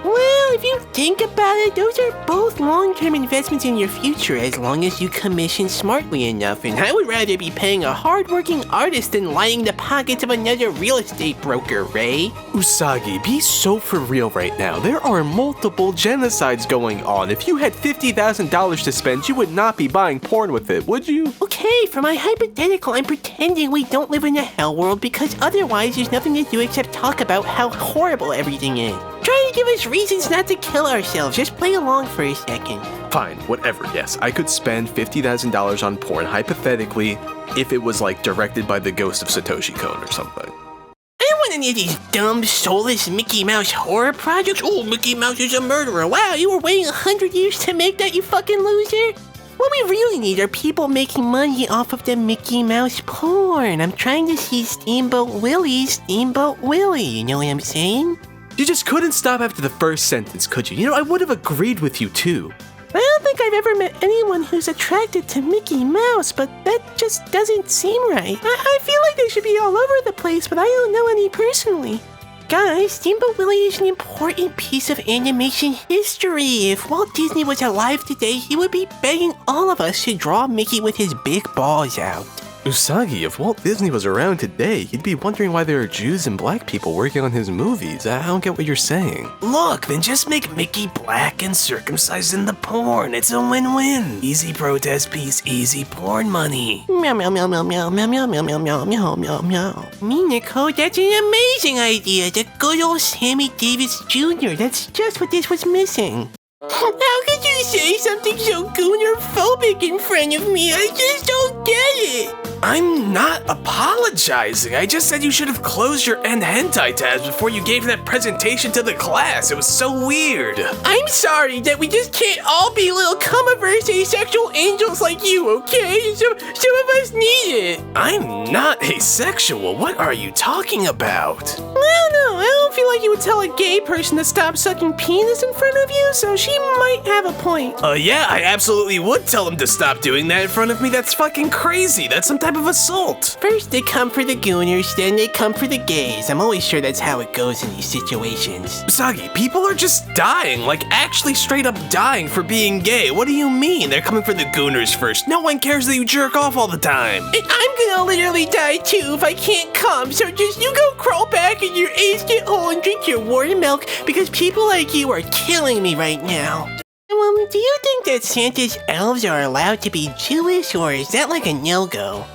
A: Well, if you think about it, those are both long-term investments in your future as long as you commission smartly enough, and I would rather be paying a hard-working artist than lining the pockets of another real estate broker, Ray.
C: Usagi, be so for real right now. There are multiple genocides going on. If you had $50,000 to spend, you would not be buying porn with it, would you?
A: Okay, for my hypothetical, I'm pretending we don't live in a hell world because otherwise there's nothing to do except talk about how horrible everything is. Try to give us reasons not to kill ourselves. Just play along for a second.
C: Fine, whatever. Yes, I could spend $50,000 on porn, hypothetically, if it was like directed by the ghost of Satoshi Kon or something.
A: I don't want any of these dumb, soulless Mickey Mouse horror projects. Oh, Mickey Mouse is a murderer. Wow, you were waiting 100 years to make that, you fucking loser? What we really need are people making money off of the Mickey Mouse porn. I'm trying to see Steamboat Willie's Steamboat Willie. You know what I'm saying?
C: You just couldn't stop after the first sentence, could you? You know, I would have agreed with you too.
A: I don't think I've ever met anyone who's attracted to Mickey Mouse, but that just doesn't seem right. I feel like they should be all over the place, but I don't know any personally. Guys, Steamboat Willie is an important piece of animation history. If Walt Disney was alive today, he would be begging all of us to draw Mickey with his big balls out.
C: Usagi, if Walt Disney was around today, he'd be wondering why there are Jews and black people working on his movies. I don't get what you're saying.
B: Look, then just make Mickey black and circumcised in the porn. It's a win-win. Easy protest piece, easy porn money.
A: Meow meow meow meow meow meow meow meow meow meow meow meow. Minako, that's an amazing idea. The good old Sammy Davis Jr. That's just what this was missing. How could you say something so gooner-phobic in front of me? I just don't get it.
B: I'm not apologizing. I just said you should have closed your end hentai tabs before you gave that presentation to the class. It was so weird.
A: I'm sorry that we just can't all be little Omegaverse asexual angels like you, okay? Some of us need it.
B: I'm not asexual. What are you talking about?
A: I don't know. I don't feel like you would tell a gay person to stop sucking penis in front of you, so she might have a point.
B: Yeah, I absolutely would tell them to stop doing that in front of me. That's fucking crazy. That's some type of assault.
A: First they come for the gooners, then they come for the gays. I'm always sure that's how it goes in these situations.
B: Usagi, people are just dying, like actually straight up dying for being gay. What do you mean? They're coming for the gooners first. No one cares that you jerk off all the time.
A: And I'm gonna literally die too if I can't come, so just you go crawl back in your ace-get hole and drink your warm milk, because people like you are killing me right now. Do you think that Santa's elves are allowed to be Jewish, or is that like a no-go?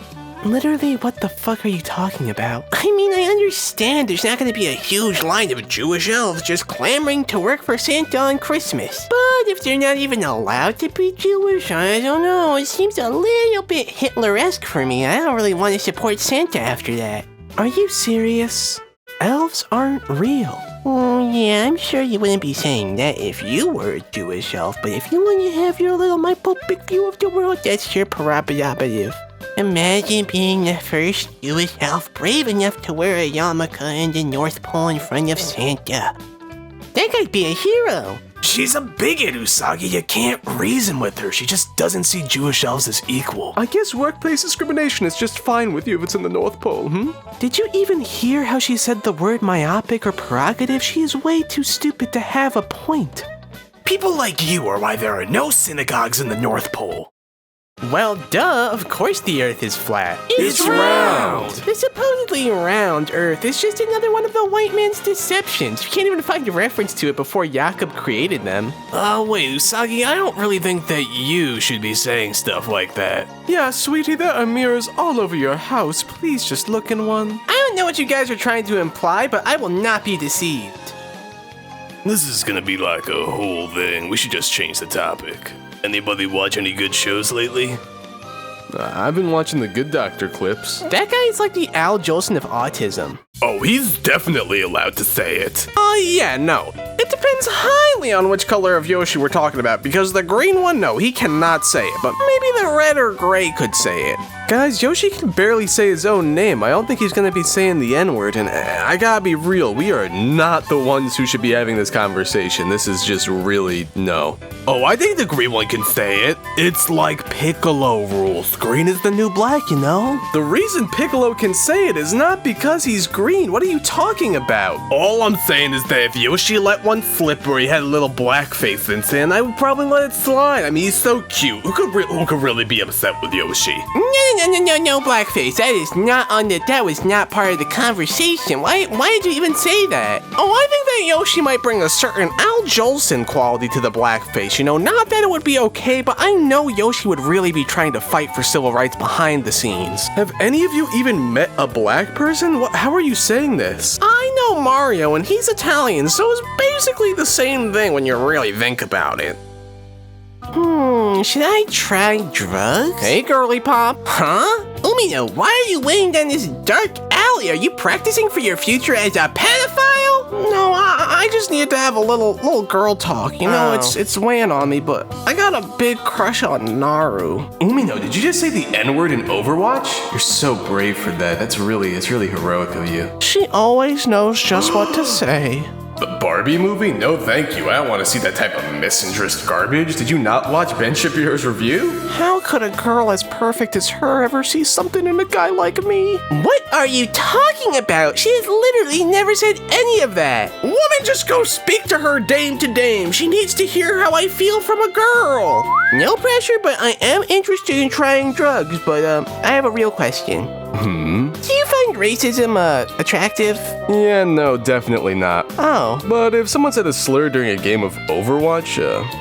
D: Literally, what the fuck are you talking about?
A: I mean, I understand there's not going to be a huge line of Jewish elves just clamoring to work for Santa on Christmas. But if they're not even allowed to be Jewish, I don't know. It seems a little bit Hitler-esque for me. I don't really want to support Santa after that.
D: Are you serious? Elves aren't real.
A: Yeah, I'm sure you wouldn't be saying that if you were a Jewish elf, but if you want to have your little myopic view of the world, that's your prerogative. Imagine being the first Jewish elf brave enough to wear a yarmulke in the North Pole in front of Santa. That guy'd be a hero.
B: She's a bigot, Usagi. You can't reason with her. She just doesn't see Jewish elves as equal.
C: I guess workplace discrimination is just fine with you if it's in the North Pole,
D: Did you even hear how she said the word myopic or prerogative? She is way too stupid to have a point.
B: People like you are why there are no synagogues in the North Pole.
D: Well, duh, of course the Earth is flat.
B: It's round.
D: The supposedly round Earth is just another one of the white man's deceptions. You can't even find a reference to it before Jakob created them.
B: Oh, wait, Usagi, I don't really think that you should be saying stuff like that.
C: Yeah, sweetie, there are mirrors all over your house. Please just look in one.
D: I don't know what you guys are trying to imply, but I will not be deceived.
B: This is gonna be like a whole thing. We should just change the topic. Anybody watch any good shows lately?
C: I've been watching the Good Doctor clips.
D: That guy is like the Al Jolson of autism.
B: Oh, he's definitely allowed to say it.
D: Yeah, no. It depends highly on which color of Yoshi we're talking about, because the green one, no, he cannot say it, but maybe the red or gray could say it. Guys, Yoshi can barely say his own name. I don't think he's gonna be saying the N-word, and I gotta be real, we are not the ones who should be having this conversation. This is just really, no.
B: Oh, I think the green one can say it. It's like Piccolo rules. Green is the new black, you know?
D: The reason Piccolo can say it is not because he's green. What are you talking about?
B: All I'm saying is that if Yoshi let one slip where he had a little black face in, I would probably let it slide. I mean, he's so cute. Who could really be upset with Yoshi?
A: No, blackface. That was not part of the conversation. Why did you even say that?
D: Oh, I think that Yoshi might bring a certain Al Jolson quality to the blackface. You know, not that it would be okay, but I know Yoshi would really be trying to fight for civil rights behind the scenes.
C: Have any of you even met a black person? How are you saying this?
D: I know Mario, and he's Italian, so it's basically the same thing when you really think about it.
A: Should I try drugs?
D: Hey, girly pop.
A: Huh? Umino, why are you waiting down this dark alley? Are you practicing for your future as a pedophile?
D: No, I just need to have a little girl talk. You know, it's weighing on me, but I got a big crush on Naru.
C: Umino, did you just say the N-word in Overwatch? You're so brave for that. It's really heroic of you.
D: She always knows just what to say.
C: The Barbie movie? No thank you. I don't want to see that type of misinterest garbage. Did you not watch Ben Shapiro's review?
D: How could a girl as perfect as her ever see something in a guy like me?
A: What are you talking about? She has literally never said any of that.
D: Woman, just go speak to her dame to dame. She needs to hear how I feel from a girl.
A: No pressure, but I am interested in trying drugs, but I have a real question. Do you find racism attractive?
C: Yeah, no, definitely not.
A: Oh.
C: But if someone said a slur during a game of Overwatch,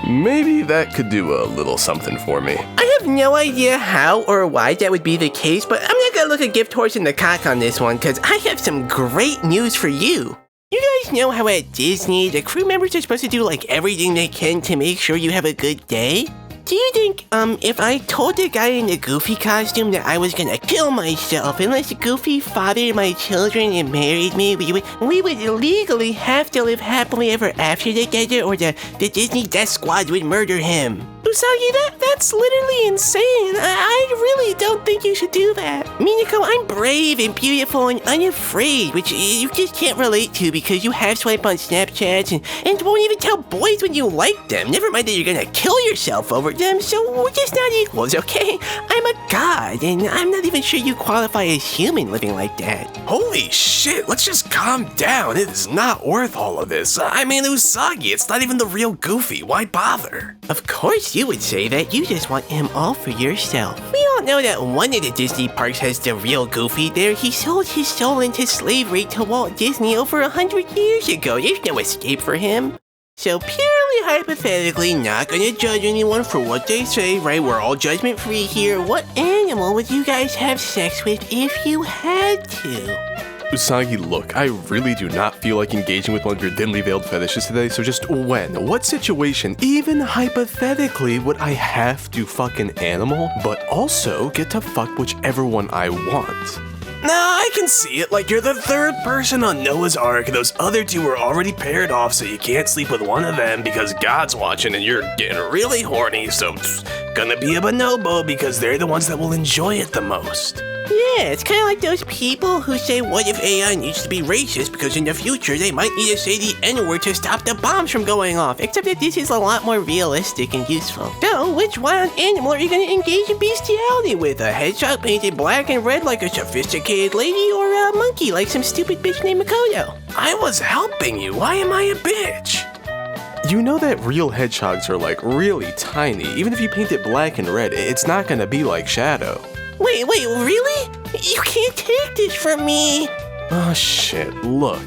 C: maybe that could do a little something for me.
A: I have no idea how or why that would be the case, but I'm not gonna look a gift horse in the cock on this one, because I have some great news for you. You guys know how at Disney, the crew members are supposed to do like everything they can to make sure you have a good day? do you think, if I told the guy in the Goofy costume that I was gonna kill myself unless Goofy fathered my children and married me, we would legally have to live happily ever after together, or the Disney Death Squad would murder him?
D: Usagi, that's literally insane. I really don't think you should do that.
A: Minako, I'm brave and beautiful and unafraid, which you just can't relate to because you have swipe on Snapchats and won't even tell boys when you like them. Never mind that you're gonna kill yourself over them, so we're just not equals, okay? I'm a god, and I'm not even sure you qualify as human living like that.
B: Holy shit, let's just calm down. It is not worth all of this. I mean, Usagi, it's not even the real Goofy. Why bother?
A: Of course you would say that. You just want him all for yourself. We all know that one of the Disney parks has the real Goofy there. He sold his soul into slavery to Walt Disney over 100 years ago. There's no escape for him. So purely hypothetically, not gonna judge anyone for what they say, right? We're all judgment free here. What animal would you guys have sex with if you had to?
C: Usagi, look, I really do not feel like engaging with one of your thinly veiled fetishes today, so just what situation, even hypothetically, would I have to fuck an animal, but also get to fuck whichever one I want?
B: Nah, I can see it. Like, you're the third person on Noah's Ark. Those other two were already paired off, so you can't sleep with one of them because God's watching and you're getting really horny, so gonna be a bonobo because they're the ones that will enjoy it the most.
A: Yeah, it's kind of like those people who say, what if AI needs to be racist because in the future they might need to say the N-word to stop the bombs from going off, except that this is a lot more realistic and useful. So, which wild animal are you going to engage in bestiality with? A hedgehog painted black and red like a sophisticated lady, or a monkey like some stupid bitch named Makoto?
B: I was helping you. Why am I a bitch?
C: You know that real hedgehogs are like really tiny. Even if you paint it black and red, it's not gonna be like Shadow.
A: Wait, really? You can't take this from me.
C: Oh shit, look.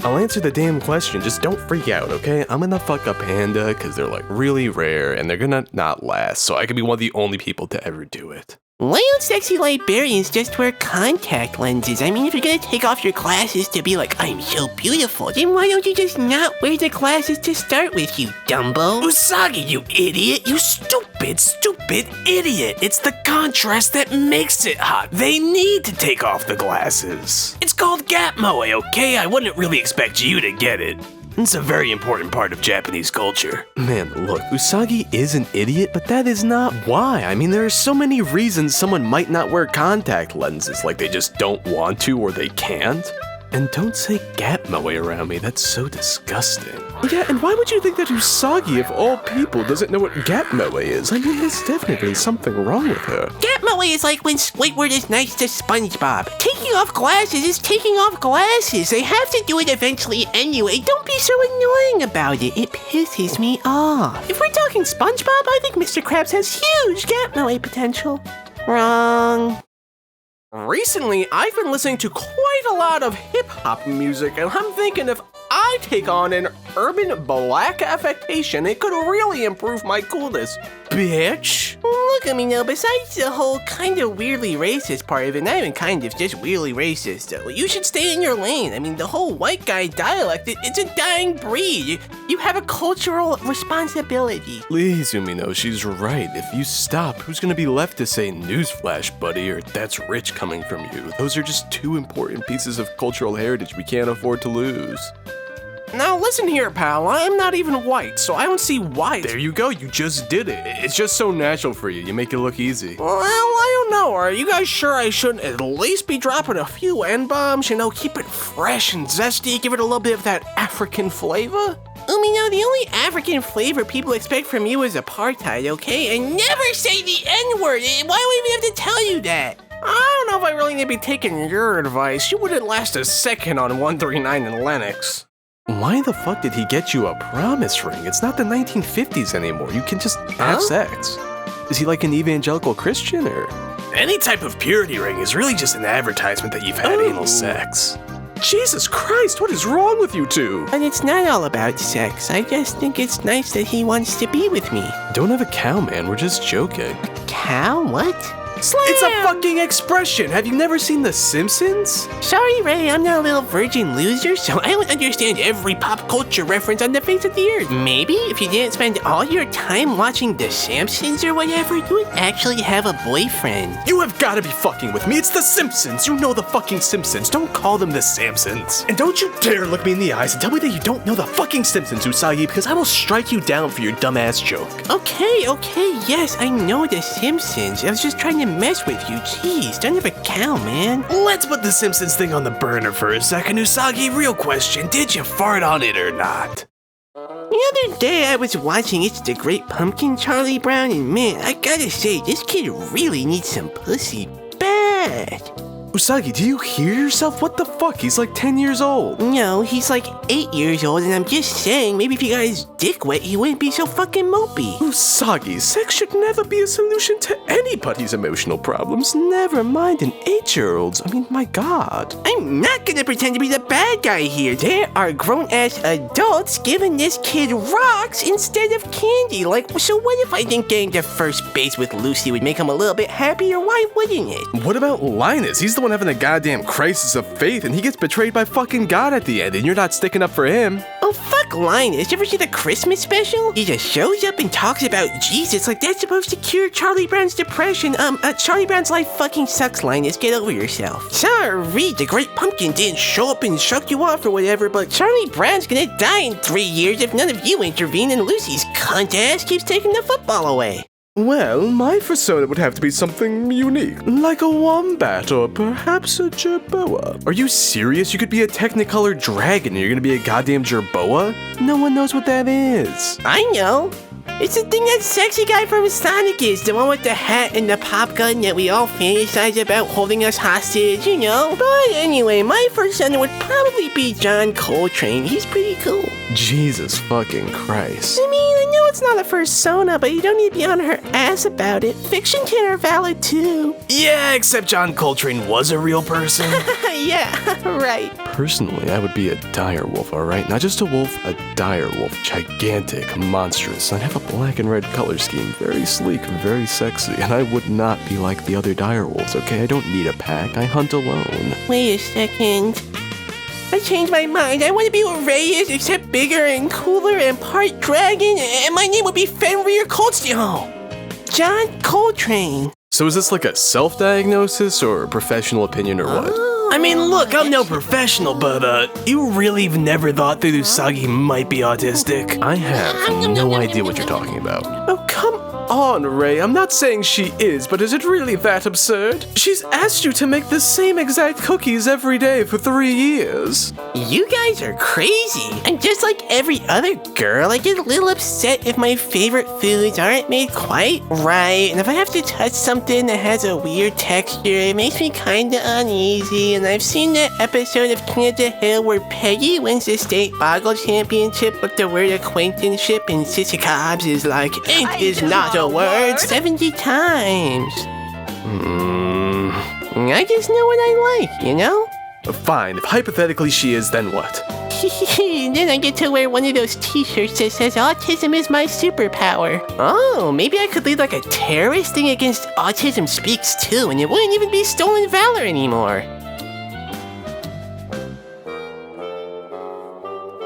C: I'll answer the damn question, just don't freak out, okay? I'm gonna fuck a panda because they're like really rare and they're gonna not last, so I could be one of the only people to ever do it.
A: Why don't sexy librarians just wear contact lenses? I mean, if you're gonna take off your glasses to be like, I'm so beautiful, then why don't you just not wear the glasses to start with, you Dumbo?
B: Usagi, you idiot! You stupid idiot! It's the contrast that makes it hot. They need to take off the glasses. It's called gap moe, okay? I wouldn't really expect you to get it. It's a very important part of Japanese culture.
C: Man, look, Usagi is an idiot, but that is not why. I mean, there are so many reasons someone might not wear contact lenses, like they just don't want to or they can't. And don't say gap moe around me, that's so disgusting. Yeah, and why would you think that Usagi, of all people, doesn't know what gap moe is? I mean, there's definitely something wrong with her.
A: Gap moe is like when Squidward is nice to SpongeBob. Taking off glasses is taking off glasses. They have to do it eventually anyway. Don't be so annoying about it. It pisses me off. If we're talking SpongeBob, I think Mr. Krabs has huge gap moe potential. Wrong.
D: Recently, I've been listening to quite a lot of hip-hop music, and I'm thinking if I take on an urban black affectation, it could really improve my coolness. Bitch!
A: Look at me now, besides the whole kind of weirdly racist part of it, not even kind of, just weirdly racist, though, you should stay in your lane. I mean, the whole white guy dialect, it's a dying breed. You have a cultural responsibility.
C: Please, Umino, she's right. If you stop, who's gonna be left to say newsflash, buddy, or that's rich coming from you? Those are just two important pieces of cultural heritage we can't afford to lose.
D: Now listen here, pal, I'm not even white, so I don't see why.
C: There you go, you just did it. It's just so natural for you. You make it look easy.
D: Well, I don't know. Are you guys sure I shouldn't at least be dropping a few N-bombs? You know, keep it fresh and zesty, give it a little bit of that African flavor?
A: Umino, the only African flavor people expect from you is apartheid, okay? And never say the N-word. Why do we even have to tell you that?
D: I don't know if I really need to be taking your advice. You wouldn't last a second on 139 in Lennox.
C: Why the fuck did he get you a promise ring? It's not the 1950s anymore. You can just have sex. Is he like an evangelical Christian or?
B: Any type of purity ring is really just an advertisement that you've had anal sex.
D: Jesus Christ, what is wrong with you two?
A: And it's not all about sex. I just think it's nice that he wants to be with me.
C: Don't have a cow, man. We're just joking.
A: Cow? What?
C: It's a fucking expression. Have you never seen The Simpsons?
A: Sorry, Ray, I'm not a little virgin loser, so I don't understand every pop culture reference on the face of the earth. Maybe if you didn't spend all your time watching The Simpsons or whatever, you would actually have a boyfriend.
C: You have got to be fucking with me. It's The Simpsons. You know the fucking Simpsons. Don't call them The Samsons. And don't you dare look me in the eyes and tell me that you don't know the fucking Simpsons, Usagi, because I will strike you down for your dumbass joke.
A: Okay, yes, I know The Simpsons. I was just trying to mess with you. Jeez, don't have a cow, man.
B: Let's put the Simpsons thing on the burner for a second. Usagi, real question, did you fart on it or not?
A: The other day I was watching It's the Great Pumpkin, Charlie Brown, and man, I gotta say, this kid really needs some pussy bad.
C: Usagi, do you hear yourself? What the fuck? He's like 10 years old.
A: No, he's like 8 years old, and I'm just saying, maybe if he got his dick wet, he wouldn't be so fucking mopey.
C: Usagi, sex should never be a solution to anybody's emotional problems. Never mind an 8-year-old's. I mean, my god.
A: I'm not gonna pretend to be the bad guy here. There are grown-ass adults giving this kid rocks instead of candy. Like, so what if I think getting to first base with Lucy would make him a little bit happier? Why wouldn't it?
C: What about Linus? He's the one having a goddamn crisis of faith, and he gets betrayed by fucking God at the end, and you're not sticking up for him.
A: Oh, fuck Linus. You ever see the Christmas special? He just shows up and talks about Jesus like that's supposed to cure Charlie Brown's depression. Charlie Brown's life fucking sucks, Linus. Get over yourself. Sorry, the Great Pumpkin didn't show up and shuck you off or whatever, but Charlie Brown's gonna die in 3 years if none of you intervene and Lucy's cunt ass keeps taking the football away.
C: Well, my persona would have to be something unique, like a wombat or perhaps a jerboa. Are you serious? You could be a Technicolor dragon and you're gonna be a goddamn jerboa? No one knows what that is.
A: I know. It's the thing that sexy guy from Sonic is, the one with the hat and the pop gun that we all fantasize about holding us hostage, you know? But anyway, my persona would probably be John Coltrane. He's pretty cool.
C: Jesus fucking Christ.
A: I mean, I know it's not a persona, but you don't need to be on her ass about it. Fiction can are valid too.
B: Yeah, except John Coltrane was a real person.
A: Yeah, right.
C: Personally, I would be a direwolf, alright? Not just a wolf, a direwolf. Gigantic, monstrous. I'd have a black and red color scheme. Very sleek, very sexy. And I would not be like the other direwolves, okay? I don't need a pack. I hunt alone.
A: Wait a second. I changed my mind. I want to be what Ray is, except bigger and cooler and part dragon, and my name would be Fenrir Coltrane. John Coltrane.
C: So is this like a self-diagnosis or a professional opinion or what?
B: I mean, look, I'm no professional, but, you really have never thought that Usagi might be autistic?
C: I have no idea what you're talking about. Oh, come on, Ray. I'm not saying she is, but is it really that absurd? She's asked you to make the same exact cookies every day for 3 years.
A: You guys are crazy. And just like every other girl, I get a little upset if my favorite foods aren't made quite right. And if I have to touch something that has a weird texture, it makes me kinda uneasy. And I've seen that episode of Canada Hill where Peggy wins the state boggle championship with the word acquaintanceship, and Sissy Cobbs is like, "Ain't is not a word" 70 times. I just know what I like, you know?
C: Fine, if hypothetically she is, then what?
A: Then I get to wear one of those t-shirts that says autism is my superpower. Oh, maybe I could lead like a terrorist thing against Autism Speaks too, and it wouldn't even be stolen valor anymore.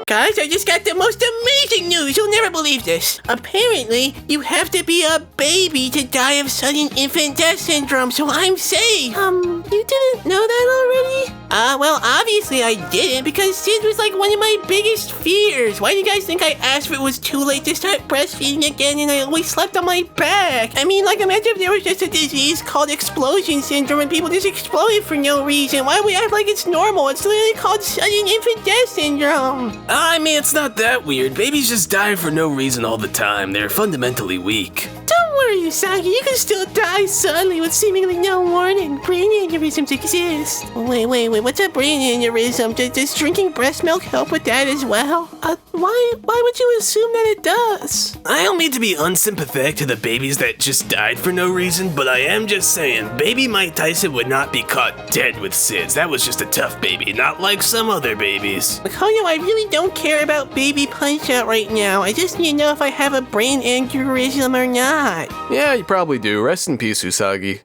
A: Guys, I just got the most amazing news. You'll never believe this. Apparently, you have to be a baby to die of sudden infant death syndrome, so I'm safe. You didn't know that already? Well, obviously I didn't, because SIDS was like one of my biggest fears. Why do you guys think I asked if it was too late to start breastfeeding again and I always slept on my back? I mean, like, imagine if there was just a disease called explosion syndrome and people just exploded for no reason. Why do we act like it's normal? It's literally called sudden infant death syndrome.
B: I mean, it's not that weird. Babies just die for no reason all the time. They're fundamentally weak.
A: Don't worry, Usagi. You can still die suddenly with seemingly no warning. Brain aneurysms exist. Wait. What's a brain aneurysm? Does drinking breast milk help with that as well? Why would you assume that it does?
B: I don't mean to be unsympathetic to the babies that just died for no reason, but I am just saying, baby Mike Tyson would not be caught dead with SIDS. That was just a tough baby, not like some other babies.
A: Makoto, I really don't care about baby Punch-Out right now. I just need to know if I have a brain aneurysm or not.
C: Yeah, you probably do. Rest in peace, Usagi.